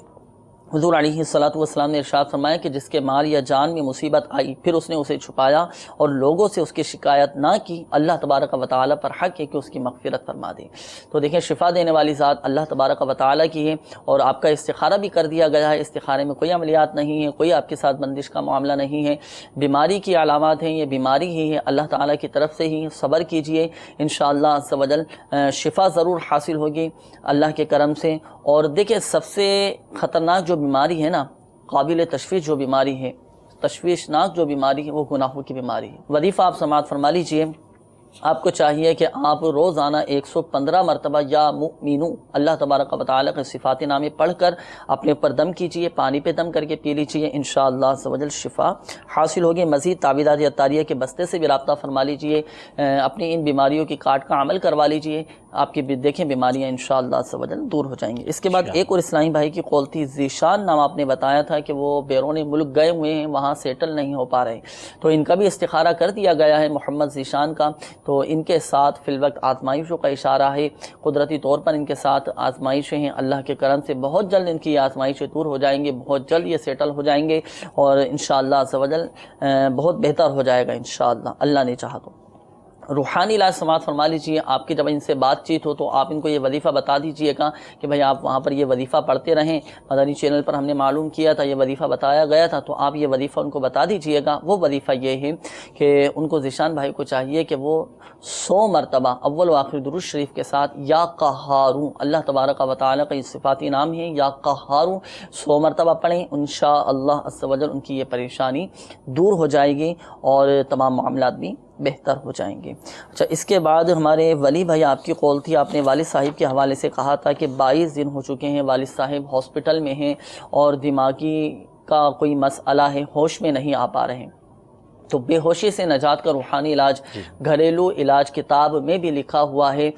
حضور علیہ الصلوۃ والسلام نے ارشاد فرمایا کہ جس کے مال یا جان میں مصیبت آئی پھر اس نے اسے چھپایا اور لوگوں سے اس کی شکایت نہ کی, اللہ تبارک و تعالیٰ پر حق ہے کہ اس کی مغفرت فرما دے. تو دیکھیں شفا دینے والی ذات اللہ تبارک و تعالیٰ کی ہے, اور آپ کا استخارہ بھی کر دیا گیا ہے. استخارے میں کوئی عملیات نہیں ہے, کوئی آپ کے ساتھ بندش کا معاملہ نہیں ہے. بیماری کی علامات ہیں, یہ بیماری ہی ہے, اللہ تعالیٰ کی طرف سے ہی. صبر کیجئے, انشاءاللہ عز و جل شفا ضرور حاصل ہوگی اللہ کے کرم سے. اور دیکھیں سب سے خطرناک جو بیماری ہے نا, قابل تشویش جو بیماری ہے, تشویشناک جو بیماری ہے, وہ گناہوں کی بیماری ہے. وظیفہ آپ سماعت فرما لیجئے. آپ کو چاہیے کہ آپ روزانہ 115 مرتبہ یا مؤمنو اللہ تبارک و تعالیٰ کے صفات نامے پڑھ کر اپنے اوپر دم کیجئے, پانی پہ دم کر کے پی لیجئے. انشاءاللہ عز و جل شفا حاصل ہوگی. مزید تعویذات عطاریہ کے بستے سے بھی رابطہ فرما لیجئے, اپنی ان بیماریوں کی کاٹ کا عمل کروا لیجئے. آپ کی دیکھیں بیماریاں انشاءاللہ عز و جل دور ہو جائیں گی. اس کے بعد ایک اور اسلامی بھائی کی قول تھی, ذیشان نام آپ نے بتایا تھا کہ وہ بیرون ملک گئے ہوئے ہیں, وہاں سیٹل نہیں ہو پا رہے, تو ان کا بھی استخارہ کر دیا گیا ہے محمد ذیشان کا. تو ان کے ساتھ فی الوقت آزمائشوں کا اشارہ ہے, قدرتی طور پر ان کے ساتھ آزمائشیں ہیں. اللہ کے کرم سے بہت جلد ان کی آزمائشیں دور ہو جائیں گے, بہت جلد یہ سیٹل ہو جائیں گے, اور انشاءاللہ عز و جل بہت بہتر ہو جائے گا انشاءاللہ, اللہ نے چاہا تو. روحانی علاج سماعت فرما لیجیے. آپ کی جب ان سے بات چیت ہو تو آپ ان کو یہ وظیفہ بتا دیجئے گا کہ بھائی آپ وہاں پر یہ وظیفہ پڑھتے رہیں. مدنی چینل پر ہم نے معلوم کیا تھا, یہ وظیفہ بتایا گیا تھا, تو آپ یہ وظیفہ ان کو بتا دیجئے گا. وہ وظیفہ یہ ہے کہ ان کو ذیشان بھائی کو چاہیے کہ وہ 100 مرتبہ اول و آخر درود شریف کے ساتھ یا قہاروں, اللہ تبارک و تعالیٰ کا یہ صفاتی نام ہے یا قہاروں, 100 مرتبہ پڑھیں. انشاءاللہ عز و جل ان کی یہ پریشانی دور ہو جائے گی اور تمام معاملات بھی بہتر ہو جائیں گے. اچھا, اس کے بعد ہمارے ولی بھائی آپ کی قول تھی, آپ نے والد صاحب کے حوالے سے کہا تھا کہ 22 دن ہو چکے ہیں والد صاحب ہاسپٹل میں ہیں اور دماغی کا کوئی مسئلہ ہے, ہوش میں نہیں آ پا رہے ہیں. تو بے ہوشی سے نجات کا روحانی علاج گھریلو علاج کتاب میں بھی لکھا ہوا ہے.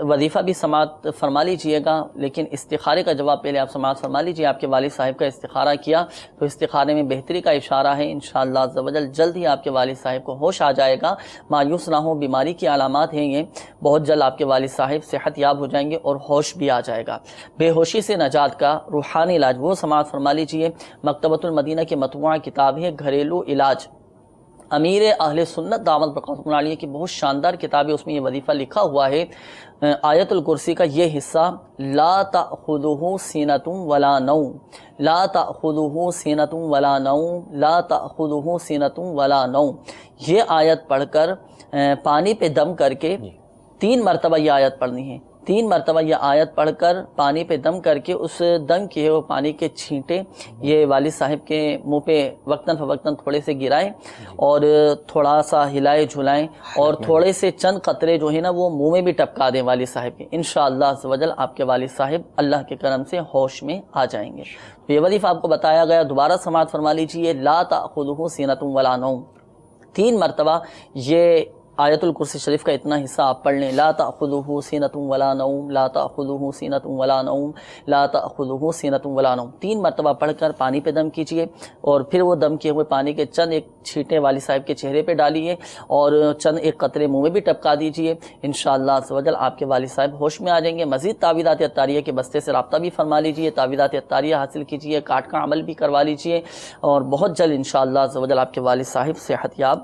وظیفہ بھی سماعت فرما لیجئے گا، لیکن استخارے کا جواب پہلے آپ سماعت فرما لیجئے۔ آپ کے والد صاحب کا استخارہ کیا تو استخارے میں بہتری کا اشارہ ہے، انشاءاللہ عز و جل جلد ہی آپ کے والد صاحب کو ہوش آ جائے گا۔ مایوس نہ ہو، بیماری کی علامات ہیں یہ، بہت جلد آپ کے والد صاحب صحت یاب ہو جائیں گے اور ہوش بھی آ جائے گا۔ بے ہوشی سے نجات کا روحانی علاج وہ سماعت فرما لیجئے۔ مکتبۃ المدینہ کی مطبوعہ کتاب ہے گھریلو علاج، امیر اہل سنت دعوت برکاتہ عالیہ کی بہت شاندار کتاب ہے، اس میں یہ وظیفہ لکھا ہوا ہے۔ آیت الکرسی کا یہ حصہ، لا تأخذہ سینۃ ولا نوم، لا تأخذہ سینۃ ولا نوم، لا تأخذہ سینۃ ولا نوم، یہ آیت پڑھ کر پانی پہ دم کر کے 3 مرتبہ یہ آیت پڑھنی ہے۔ 3 مرتبہ یہ آیت پڑھ کر پانی پہ دم کر کے اس دم کے وہ پانی کے چھینٹے یہ والد صاحب کے منہ پہ وقتاً فوقتاً تھوڑے سے گرائیں اور تھوڑا سا ہلائے جھلائیں اور تھوڑے سے چند قطرے جو ہے نا وہ منہ میں بھی ٹپکا دیں والد صاحب کے، انشاءاللہ عز و جل آپ کے والد صاحب اللہ کے کرم سے ہوش میں آ جائیں گے۔ تو یہ وظیفہ آپ کو بتایا گیا، دوبارہ سماعت فرما لیجیے۔ لا تأخذہ سینۃ ولا نوم، 3 مرتبہ یہ آیت الکرسی شریف کا اتنا حصہ آپ پڑھ لیں۔ لا تأخذہ سینۃ ولا نوم، لا تأخذہ سینۃ ولا نوم، لا تأخذہ سینۃ ولا نوم، 3 مرتبہ پڑھ کر پانی پہ دم کیجئے اور پھر وہ دم کیے ہوئے پانی کے چند ایک چھینٹے والد صاحب کے چہرے پہ ڈالیے اور چند ایک قطرے منہ میں بھی ٹپکا دیجئے، انشاءاللہ عز و جل آپ کے والد صاحب ہوش میں آ جائیں گے۔ مزید تعویذات عطاریہ کے بستے سے رابطہ بھی فرما لیجئے، تعویذات عطاریہ حاصل کیجئے، کاٹ کا عمل بھی کروا لیجئے اور بہت جلد انشاءاللہ عز و جل آپ کے والد صاحب صحت یاب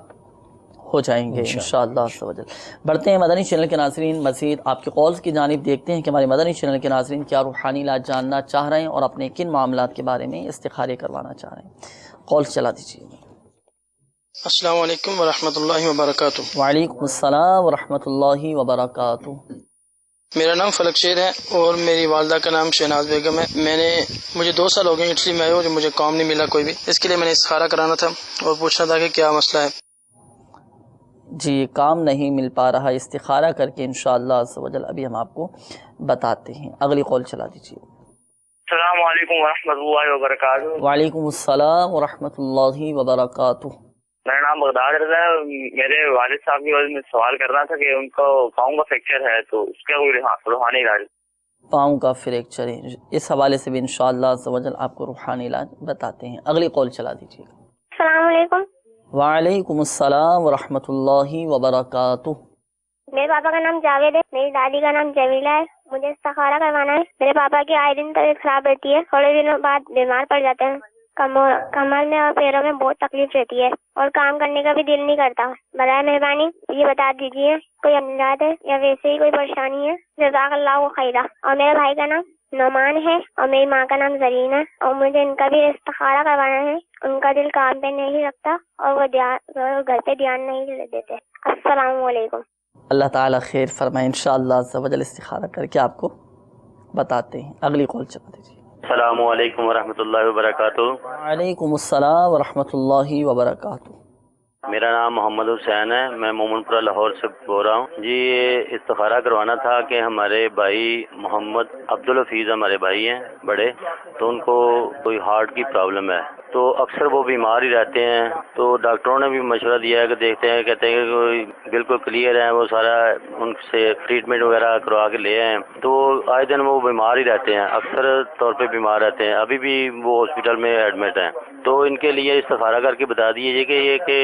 ہو جائیں گے انشاءاللہ عز و جل۔ بڑھتے ہیں مدنی چینل کے ناظرین، مزید آپ کے کالز کی جانب دیکھتے ہیں کہ ہمارے مدنی چینل کے ناظرین کیا روحانی علاج جاننا چاہ رہے ہیں اور اپنے کن معاملات کے بارے میں استخارے کروانا چاہ رہے ہیں۔ کالز چلا دیجیے۔ السلام علیکم ورحمۃ اللہ وبرکاتہ۔ وعلیکم السلام ورحمۃ اللہ وبرکاتہ۔ میرا نام فلک شیر ہے اور میری والدہ کا نام شہناز بیگم ہے۔ مجھے 2 سال ہو گئے اٹلی میں آئے اور مجھے کام نہیں ملا کوئی بھی، اس کے لیے میں نے استخارہ کرانا تھا اور پوچھنا تھا کہ کیا مسئلہ ہے۔ جی، کام نہیں مل پا رہا، استخارہ کر کے انشاءاللہ عز و جل ابھی ہم آپ کو بتاتے ہیں۔ اگلی کال چلا دیجیے۔ السلام علیکم ورحمۃ اللہ وبرکاتہ۔ وعلیکم السلام ورحمۃ اللہ وبرکاتہ۔ میرا نام بغداد رضا ہے۔ میرے والد صاحب کی وجہ میں سوال کرنا تھا کہ ان کو پاؤں کا فریکچر ہے تو اس کا کوئی روحانی علاج؟ پاؤں کا فریکچر ہے، اس حوالے سے بھی انشاءاللہ عز و جل آپ کو روحانی علاج بتاتے ہیں۔ اگلی کال چلا دیجیے۔ السلام علیکم۔ وعلیکم السلام ورحمۃ اللہ وبرکاتہ۔ میرے پاپا کا نام جاوید ہے، میری دادی کا نام جمیلہ ہے، مجھے استخارہ کروانا ہے۔ میرے پاپا کی آئے دن طبیعت خراب رہتی ہے، تھوڑے دنوں بعد بیمار پڑ جاتے ہیں، کمر میں اور پیروں میں بہت تکلیف رہتی ہے اور کام کرنے کا بھی دل نہیں کرتا۔ برائے مہربانی یہ بتا دیجیے کوئی امراض ہے یا ویسے ہی کوئی پریشانی ہے؟ جزاک اللہ خیرہ۔ اور میرے بھائی کا نام نعمان ہے اور میری ماں کا نام زرین ہے اور مجھے ان کا بھی استخارہ کروانا ہے۔ ان کا دل کام پہ نہیں رکھتا اور وہ گھر پہ دھیان نہیں دیتے۔ السلام علیکم۔ اللہ تعالیٰ خیر فرمائے، انشاءاللہ عز و جل استخارہ کر کے آپ کو بتاتے ہیں۔ اگلی کال چلا دیجیے۔ السلام علیکم ورحمۃ اللہ وبرکاتہ۔ وعلیکم السلام ورحمۃ اللہ وبرکاتہ۔ میرا نام محمد حسین ہے، میں مومن پورہ لاہور سے بول رہا ہوں جی۔ استخارہ کروانا تھا کہ ہمارے بھائی محمد عبدالحفیظ ہمارے بھائی ہیں بڑے، تو ان کو کوئی ہارٹ کی پرابلم ہے تو اکثر وہ بیمار ہی رہتے ہیں، تو ڈاکٹروں نے بھی مشورہ دیا ہے کہ دیکھتے ہیں، کہتے ہیں کہ بالکل کلیئر ہیں، وہ سارا ان سے ٹریٹمنٹ وغیرہ کروا کے لے آئے، تو آئے دن وہ بیمار ہی رہتے ہیں، اکثر طور پہ بیمار رہتے ہیں، ابھی بھی وہ ہاسپٹل میں ایڈمٹ ہیں۔ تو ان کے لیے استخارہ کر کے بتا دیجیے کہ یہ کہ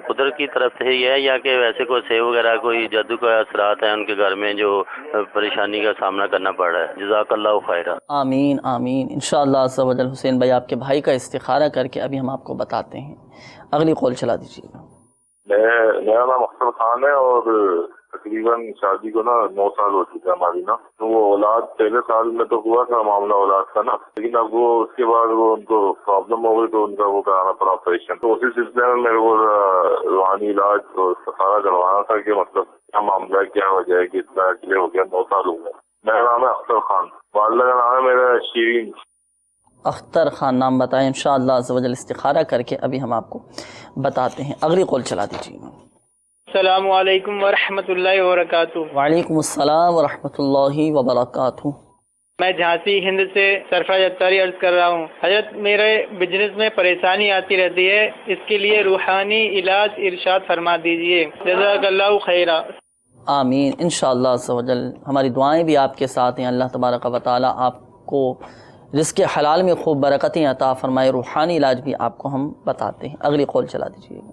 قدرت کی طرف سے یہ ہے یا کہ ویسے کوئی سے وغیرہ کوئی جادو کا اثرات ہیں ان کے گھر میں جو پریشانی کا سامنا کرنا پڑ رہا ہے۔ جزاک اللہ خیرہ۔ آمین آمین، انشاءاللہ عز و جل۔ حسین بھائی آپ کے بھائی کا استخارہ کر کے ابھی ہم آپ کو بتاتے ہیں۔ اگلی کال چلا دیجیے گا۔ میرا نام اختر خان ہے اور تقریباً شادی کو 9 سال ہو چکا ہے ہماری تو وہ اولاد پہلے سال میں تو ہوا تھا معاملہ اولاد کا لیکن اب وہ اس کے بعد وہ ان کو پرابلم ہو گئی تو ان کا وہ کرانا پڑا آپریشن، تو اسی سلسلے میں میرے کو روحانی علاج اور استخارہ کروانا تھا کہ مطلب کیا معاملہ کیا ہو جائے کہ اتنا ڈیلے ہو گیا، 9 سال ہو گئے۔ میرا نام ہے اختر خان، والدہ کا نام ہے میرا شیرین۔ اختر خان نام بتائیں، انشاءاللہ عز و جل استخارہ کر کے ابھی ہم آپ کو بتاتے ہیں۔ اگلی کال چلا دیجیے۔ السلام علیکم ورحمۃ اللہ وبرکاتہ۔ وعلیکم السلام ورحمۃ اللہ وبرکاتہ۔ میں جھانسی ہند سے سرفراز اتاری عرض کر رہا ہوں۔ حضرت میرے بزنس میں پریشانی آتی رہتی ہے، اس کے لیے روحانی علاج ارشاد فرما دیجیے، جزاک اللہ خیرہ۔ آمین انشاءاللہ عز و جل. ہماری دعائیں بھی آپ کے ساتھ ہیں. اللہ تبارک و تعالی آپ کو رزق حلال میں خوب برکتیں عطا فرمائے. روحانی علاج بھی آپ کو ہم بتاتے ہیں. اگلی قول چلا دیجیے گا.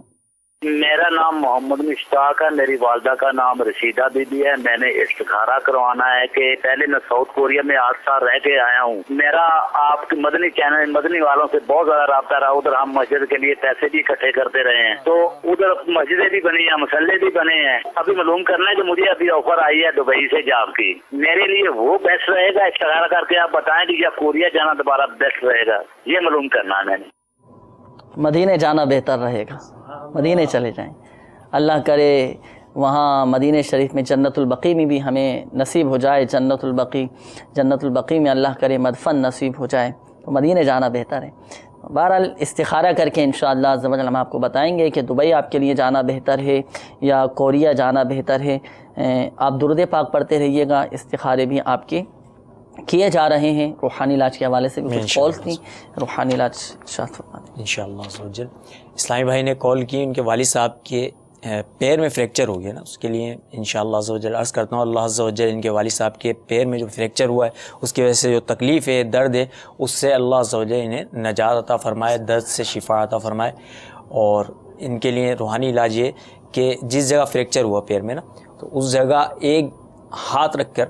میرا نام محمد مشتاق ہے. میری والدہ کا نام رشیدہ بی بی ہے. میں نے استخارہ کروانا ہے کہ پہلے میں ساؤتھ کوریا میں 8 سال رہ کے آیا ہوں. میرا آپ کے مدنی چینل مدنی والوں سے بہت زیادہ رابطہ رہا. ادھر ہم مسجد کے لیے پیسے بھی اکٹھے کرتے رہے ہیں, تو ادھر مسجدیں بھی بنی ہیں, مسلے بھی بنے ہیں. ابھی معلوم کرنا ہے کہ مجھے ابھی آفر آئی ہے دبئی سے جاب کی. میرے لیے وہ بیسٹ رہے گا, استخارہ کر کے آپ بتائیں کہ یا کوریا جانا دوبارہ بیسٹ رہے گا, یہ معلوم کرنا ہے میں نے. مدینے جانا بہتر رہے گا. مدینے چلے جائیں. اللہ کرے وہاں مدینہ شریف میں جنت البقیع میں بھی ہمیں نصیب ہو جائے. جنت البقیع میں اللہ کرے مدفن نصیب ہو جائے, تو مدینے جانا بہتر ہے. بہرحال استخارہ کر کے انشاءاللہ عز و جل ہم آپ کو بتائیں گے کہ دبئی آپ کے لیے جانا بہتر ہے یا کوریا جانا بہتر ہے. آپ درود پاک پڑھتے رہیے گا. استخارے بھی آپ کے کیے جا رہے ہیں. روحانی علاج کے حوالے سے بھی کچھ کالز تھیں. روحانی علاج انشاءاللہ عز و جل. اسلامی بھائی نے کال کی, ان کے والد صاحب کے پیر میں فریکچر ہو گیا نا, اس کے لیے انشاءاللہ عز و جل عرض کرتا ہوں اللہ عز و جل ان کے والد صاحب کے پیر میں جو فریکچر ہوا ہے اس کی وجہ سے جو تکلیف ہے, درد ہے, اس سے اللہ عز و جل انہیں نجات عطا فرمائے, درد سے شفا عطا فرمائے. اور ان کے لیے روحانی علاج یہ کہ جس جگہ فریکچر ہوا پیر میں نا, تو اس جگہ ایک ہاتھ رکھ کر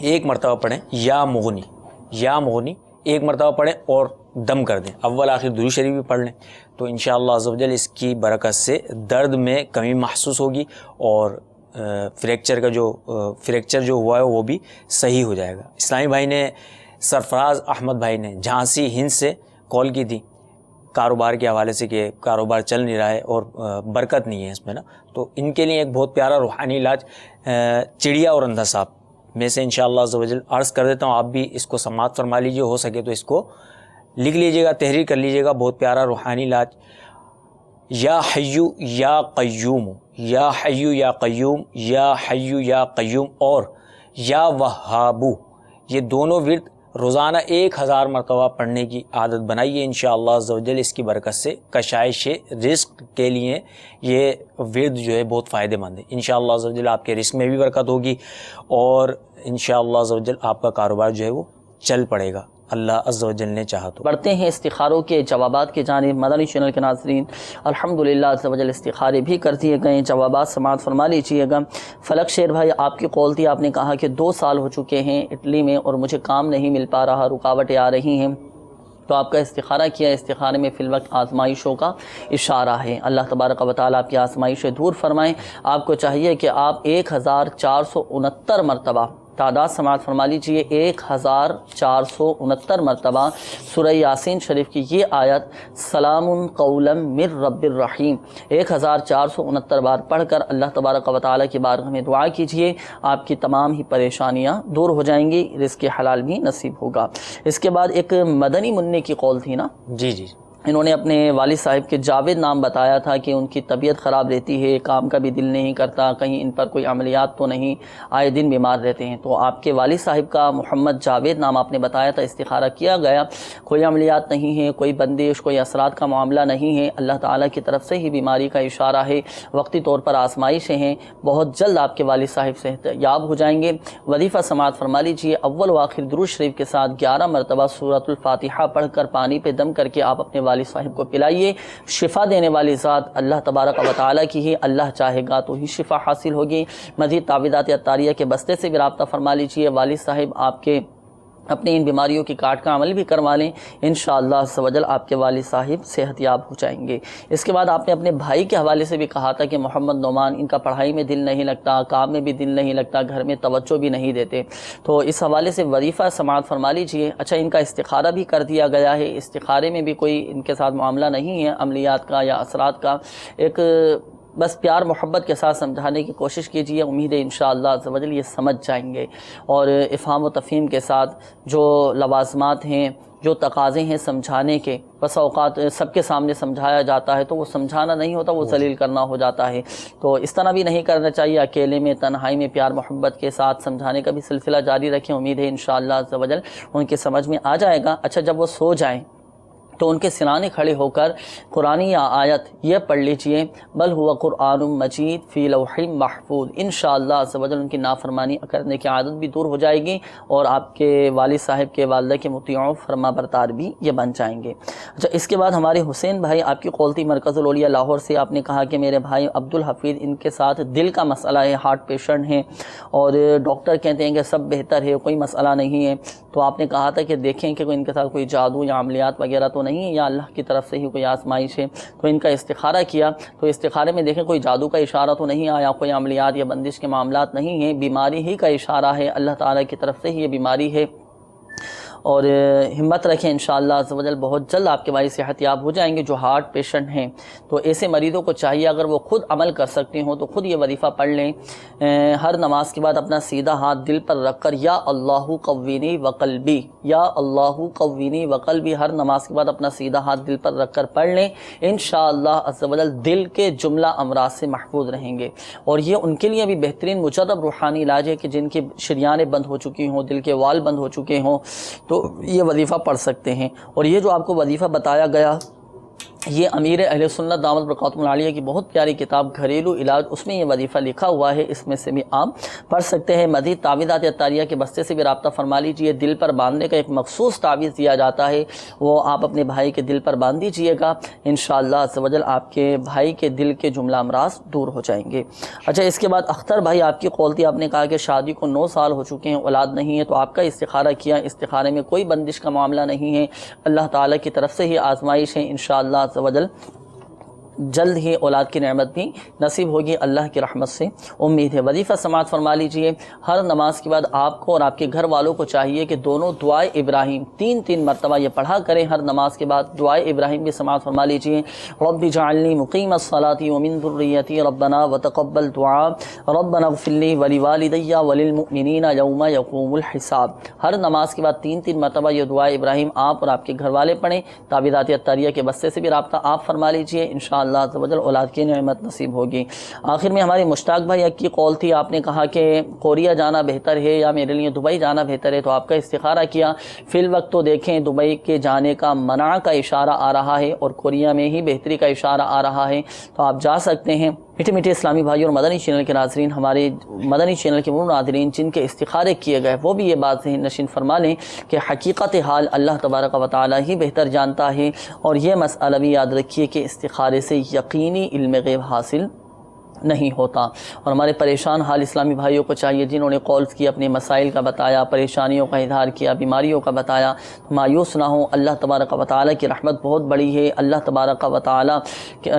ایک مرتبہ پڑھیں یا مغنی ایک مرتبہ پڑھیں اور دم کر دیں. اول آخر درود شریف بھی پڑھ لیں, تو انشاءاللہ عز و جل اس کی برکت سے درد میں کمی محسوس ہوگی اور فریکچر جو ہوا ہے وہ بھی صحیح ہو جائے گا. اسلامی بھائی نے سرفراز احمد بھائی نے جھانسی ہند سے کال کی تھی کاروبار کے حوالے سے کہ کاروبار چل نہیں رہا ہے اور برکت نہیں ہے اس میں نا, تو ان کے لیے ایک بہت پیارا روحانی علاج چڑیا اور اندھا سانپ میں سے انشاءاللہ عز و جل عرض کر دیتا ہوں. آپ بھی اس کو سماعت فرما لیجیے, ہو سکے تو اس کو لکھ لیجیے گا, تحریر کر لیجیے گا. بہت پیارا روحانی علاج. یا حیو یا قیوم, یا حیو یا قیوم, یا حیو یا قیوم اور یا وہابو, یہ دونوں ورد روزانہ 1000 مرتبہ پڑھنے کی عادت بنائیے. انشاءاللہ عز و جل اس کی برکت سے کشائش رزق کے لیے یہ ورد جو ہے بہت فائدہ مند ہے. انشاءاللہ عز و جل آپ کے رزق میں بھی برکت ہوگی اور انشاءاللہ عز و جل آپ کا کاروبار جو ہے وہ چل پڑے گا, اللہ عز و جل نے چاہا تو. بڑھتے ہیں استخاروں کے جوابات کی جانب. مدنی چینل کے ناظرین الحمدللہ عز و جل استخارے بھی کر دیے گئے, جوابات سماعت فرما لیجیے گا. فلک شیر بھائی آپ کی قول تھی, آپ نے کہا کہ 2 سال ہو چکے ہیں اٹلی میں اور مجھے کام نہیں مل پا رہا, رکاوٹیں آ رہی ہیں, تو آپ کا استخارہ کیا. استخارے میں فی الوقت آزمائشوں کا اشارہ ہے. اللہ تبارک و تعالیٰ آپ کی آزمائشیں دور فرمائیں. آپ کو چاہیے کہ آپ 1469 مرتبہ تعداد سماعت فرما لیجیے. 1469 مرتبہ سورہ یاسین شریف کی یہ آیت سلام قولا من رب الرحیم 1469 بار پڑھ کر اللہ تبارک و تعالیٰ کی بارگاہ میں دعا کیجیے. آپ کی تمام ہی پریشانیاں دور ہو جائیں گی, رزق حلال بھی نصیب ہوگا. اس کے بعد ایک مدنی منع کی قول تھی نا, جی انہوں نے اپنے والد صاحب کے جاوید نام بتایا تھا کہ ان کی طبیعت خراب رہتی ہے, کام کا بھی دل نہیں کرتا, کہیں ان پر کوئی عملیات تو نہیں, آئے دن بیمار رہتے ہیں. تو آپ کے والد صاحب کا محمد جاوید نام آپ نے بتایا تھا, استخارہ کیا گیا, کوئی عملیات نہیں ہے, کوئی بندش, کوئی اثرات کا معاملہ نہیں ہے, اللہ تعالیٰ کی طرف سے ہی بیماری کا اشارہ ہے, وقتی طور پر آزمائشیں ہیں, بہت جلد آپ کے والد صاحب صحت یاب ہو جائیں گے. وظیفہ سماعت فرما لیجیے. اول و آخر درود شریف کے ساتھ 11 مرتبہ سورۃ الفاتحہ پڑھ کر پانی پہ دم کر کے آپ اپنے والد صاحب کو پلائیے. شفا دینے والی ذات اللہ تبارک و تعالیٰ کی ہی, اللہ چاہے گا تو ہی شفا حاصل ہوگی. مزید تعویذات عطاریہ کے بستے سے بھی رابطہ فرما لیجیے. والد صاحب آپ کے اپنی ان بیماریوں کی کاٹ کا عمل بھی کروا لیں, انشاءاللہ عز و جل آپ کے والد صاحب صحت یاب ہو جائیں گے. اس کے بعد آپ نے اپنے بھائی کے حوالے سے بھی کہا تھا کہ محمد نعمان, ان کا پڑھائی میں دل نہیں لگتا, کام میں بھی دل نہیں لگتا, گھر میں توجہ بھی نہیں دیتے, تو اس حوالے سے وظیفہ سماعت فرما لیجیے. اچھا, ان کا استخارہ بھی کر دیا گیا ہے, استخارے میں بھی کوئی ان کے ساتھ معاملہ نہیں ہے عملیات کا یا اثرات کا. ایک بس پیار محبت کے ساتھ سمجھانے کی کوشش کیجیے, امید ہے انشاءاللہ عز و جل یہ سمجھ جائیں گے. اور افہام و تفہیم کے ساتھ جو لوازمات ہیں, جو تقاضے ہیں سمجھانے کے, بس اوقات سب کے سامنے سمجھایا جاتا ہے تو وہ سمجھانا نہیں ہوتا, وہ ذلیل کرنا ہو جاتا ہے. تو اس طرح بھی نہیں کرنا چاہیے, اکیلے میں تنہائی میں پیار محبت کے ساتھ سمجھانے کا بھی سلسلہ جاری رکھیں. امید ہے انشاءاللہ عز و جل ان کے سمجھ میں آ جائے گا. اچھا, جب وہ سو جائیں تو ان کے سرانے کھڑے ہو کر قرآن یا آیت یہ پڑھ لیجئے، بل ہوا قرآن مجید فی لوح محفوظ۔ انشاءاللہ عز و جل ان کی نافرمانی کرنے کی عادت بھی دور ہو جائے گی اور آپ کے والد صاحب کے والدہ کے مطیع و فرما بردار بھی یہ بن جائیں گے۔ اچھا، اس کے بعد ہمارے حسین بھائی آپ کی قولتی مرکز الاولیاء لاہور سے آپ نے کہا کہ میرے بھائی عبدالحفیظ ان کے ساتھ دل کا مسئلہ ہے، ہارٹ پیشنٹ ہیں اور ڈاکٹر کہتے ہیں کہ سب بہتر ہے، کوئی مسئلہ نہیں ہے۔ تو آپ نے کہا تھا کہ دیکھیں کہ ان کے ساتھ کوئی جادو یا عملیات وغیرہ تو نہیں ہے یا اللہ کی طرف سے ہی کوئی آزمائش ہے۔ تو ان کا استخارہ کیا، تو استخارے میں دیکھیں کوئی جادو کا اشارہ تو نہیں آیا، کوئی عملیات یا بندش کے معاملات نہیں ہیں، بیماری ہی کا اشارہ ہے، اللہ تعالیٰ کی طرف سے ہی یہ بیماری ہے۔ اور ہمت رکھیں، انشاءاللہ عز و جل بہت جلد آپ کے بھائی صحت یاب ہو جائیں گے جو ہارٹ پیشنٹ ہیں۔ تو ایسے مریضوں کو چاہیے اگر وہ خود عمل کر سکتے ہوں تو خود یہ وظیفہ پڑھ لیں، ہر نماز کے بعد اپنا سیدھا ہاتھ دل پر رکھ کر یا اللہ قوینی وقلبی، یا اللہ قوینی وقلبی، ہر نماز کے بعد اپنا سیدھا ہاتھ دل پر رکھ کر پڑھ لیں، انشاءاللہ عز و جل دل کے جملہ امراض سے محفوظ رہیں گے۔ اور یہ ان کے لیے بھی بہترین مجرب روحانی علاج ہے کہ جن کی شریانیں بند ہو چکی ہوں، دل کے وال بند ہو چکے ہوں، تو یہ وظیفہ پڑھ سکتے ہیں۔ اور یہ جو آپ کو وظیفہ بتایا گیا یہ امیر اہل سنت دامت برکاتہم العالیہ کی بہت پیاری کتاب گھریلو علاج، اس میں یہ وظیفہ لکھا ہوا ہے، اس میں سے بھی آپ پڑھ سکتے ہیں۔ مزید تعویذات عطاریہ کے بستے سے بھی رابطہ فرما لیجئے، دل پر باندھنے کا ایک مخصوص تعویذ دیا جاتا ہے، وہ آپ اپنے بھائی کے دل پر باندھ دیجئے گا، انشاءاللہ عز و جل آپ کے بھائی کے دل کے جملہ امراض دور ہو جائیں گے۔ اچھا، اس کے بعد اختر بھائی آپ کی قولتی، آپ نے کہا کہ شادی کو 9 سال ہو چکے ہیں، اولاد نہیں ہے، تو آپ کا استخارہ کیا، استخارے میں کوئی بندش کا معاملہ نہیں ہے، اللہ تعالیٰ کی طرف سے ہی آزمائش ہے، انشاءاللہ عز و جل جلد ہی اولاد کی نعمت بھی نصیب ہوگی، اللہ کی رحمت سے امید ہے۔ وظیفہ سماعت فرما لیجئے، ہر نماز کے بعد آپ کو اور آپ کے گھر والوں کو چاہیے کہ دونوں دعائے ابراہیم 3 مرتبہ یہ پڑھا کریں، ہر نماز کے بعد دعائے ابراہیم بھی سماعت فرما لیجئے۔ رب اجعلنی مقیم الصلاۃ ومن ذریتی ربنا وتقبل دعاء ربنا اغفر لی ولوالدی وللمؤمنین یوم یقوم الحساب۔ ہر نماز کے بعد 3 مرتبہ یہ دعائے ابراہیم آپ اور آپ کے گھر والے پڑھیں۔ تعویذات عطاریہ کے بستے سے بھی رابطہ آپ فرما لیجئے، انشاءاللہ عز و جل اولاد کی نعمت نصیب ہوگی۔ آخر میں ہمارے مشتاق بھائی کی قول تھی، آپ نے کہا کہ کوریا جانا بہتر ہے یا میرے لیے دبئی جانا بہتر ہے، تو آپ کا استخارہ کیا۔ فی الوقت تو دیکھیں دبئی کے جانے کا منع کا اشارہ آ رہا ہے اور کوریا میں ہی بہتری کا اشارہ آ رہا ہے، تو آپ جا سکتے ہیں۔ میٹھے میٹھے اسلامی بھائی اور مدنی چینل کے ناظرین، ہمارے مدنی چینل کے وہ ناظرین جن کے استخارے کیے گئے وہ بھی یہ بات ذہن نشین فرما لیں کہ حقیقت حال اللہ تبارک و تعالی ہی بہتر جانتا ہے، اور یہ مسئلہ بھی یاد رکھیے کہ استخارے سے یقینی علم غیب حاصل نہیں ہوتا۔ اور ہمارے پریشان حال اسلامی بھائیوں کو چاہیے جنہوں نے کالز کی، اپنے مسائل کا بتایا، پریشانیوں کا اظہار کیا، بیماریوں کا بتایا، مایوس نہ ہوں، اللہ تبارک و تعالیٰ کی رحمت بہت بڑی ہے، اللہ تبارک و تعالیٰ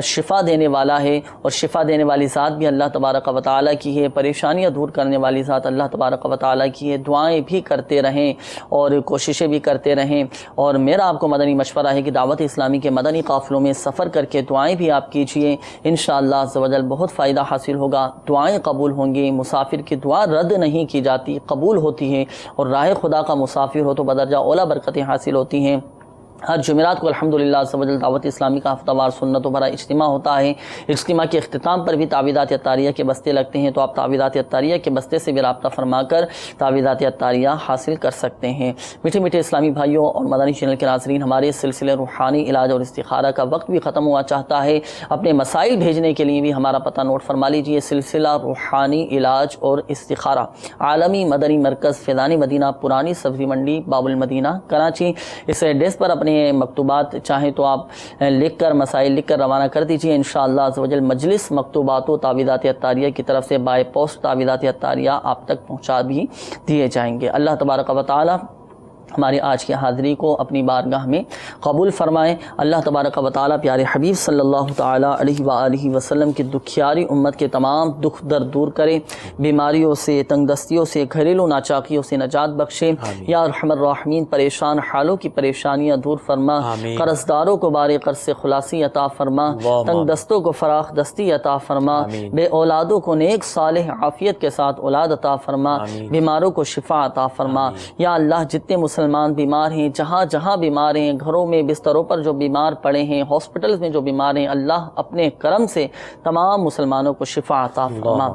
شفا دینے والا ہے، اور شفا دینے والی ذات بھی اللہ تبارک و تعالیٰ کی ہے، پریشانیاں دور کرنے والی ذات اللہ تبارک و تعالیٰ کی ہے۔ دعائیں بھی کرتے رہیں اور کوششیں بھی کرتے رہیں، اور میرا آپ کو مدنی مشورہ ہے کہ دعوت اسلامی کے مدنی قافلوں میں سفر کر کے دعائیں بھی آپ کیجئے، انشاءاللہ عز و جل بہت فائدہ حاصل ہوگا، دعائیں قبول ہوں گی۔ مسافر کی دعا رد نہیں کی جاتی، قبول ہوتی ہے، اور راہ خدا کا مسافر ہو تو بدرجہ اولا برکتیں حاصل ہوتی ہیں۔ ہر جمعرات کو الحمدللہ عز و جل دعوت اسلامی کا ہفتہ وار سنت و بھرا اجتماع ہوتا ہے، اجتماع کے اختتام پر بھی تعویذات عطاریہ کے بستے لگتے ہیں، تو آپ تعویذات عطاریہ کے بستے سے بھی رابطہ فرما کر تعویذات عطاریہ حاصل کر سکتے ہیں۔ میٹھے میٹھے اسلامی بھائیوں اور مدنی چینل کے ناظرین، ہمارے سلسلے روحانی علاج اور استخارہ کا وقت بھی ختم ہوا چاہتا ہے۔ اپنے مسائل بھیجنے کے لیے بھی ہمارا پتہ نوٹ فرما لیجئے، سلسلہ روحانی علاج اور استخارہ، عالمی مدنی مرکز فیضان مدینہ، پرانی سبزی منڈی، باب المدینہ، کراچی۔ اس ایڈریس پر اپنے مکتوبات چاہیں تو آپ لکھ کر، مسائل لکھ کر روانہ کر دیجئے، انشاءاللہ عز و جل مجلس مکتوبات و تعویذات عطاریہ کی طرف سے بائی پوسٹ تعویذات عطاریہ آپ تک پہنچا بھی دیے جائیں گے۔ اللہ تبارک و تعالی ہماری آج کی حاضری کو اپنی بارگاہ میں قبول فرمائیں۔ اللہ تبارک و تعالی پیارے حبیب صلی اللہ تعالی علیہ وآلہ وسلم کی دکھیاری امت کے تمام دکھ درد دور کرے، بیماریوں سے، تنگ دستیوں سے، گھریلو ناچاکیوں سے نجات بخشے۔ یا ارحم الراحمین، پریشان حالوں کی پریشانیاں دور فرما، قرض داروں کو بارے قرض سے خلاصی عطا فرما، تنگ دستوں کو فراخ دستی عطا فرما، بے اولادوں کو نیک صالح عافیت کے ساتھ اولاد عطا فرما، بیماروں کو شفا عطا فرما۔ یا اللہ جتنے مسلمان بیمار ہیں، جہاں جہاں بیمار ہیں، گھروں میں بستروں پر جو بیمار پڑے ہیں، ہاسپٹلز میں جو بیمار ہیں، اللہ اپنے کرم سے تمام مسلمانوں کو شفا عطا فرما۔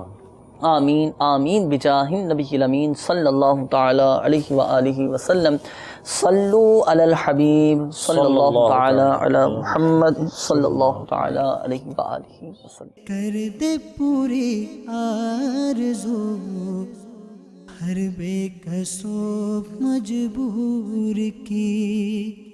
آمین آمین بجاہ النبی الامین صلی اللہ تعالی علیہ وآلہ وسلم. صلو علی الحبیب صلی اللہ تعالی علی محمد صلی اللہ تعالی علیہ وآلہ وسلم. کر دے پوری آرزو ہر بے کسو مجبور کی.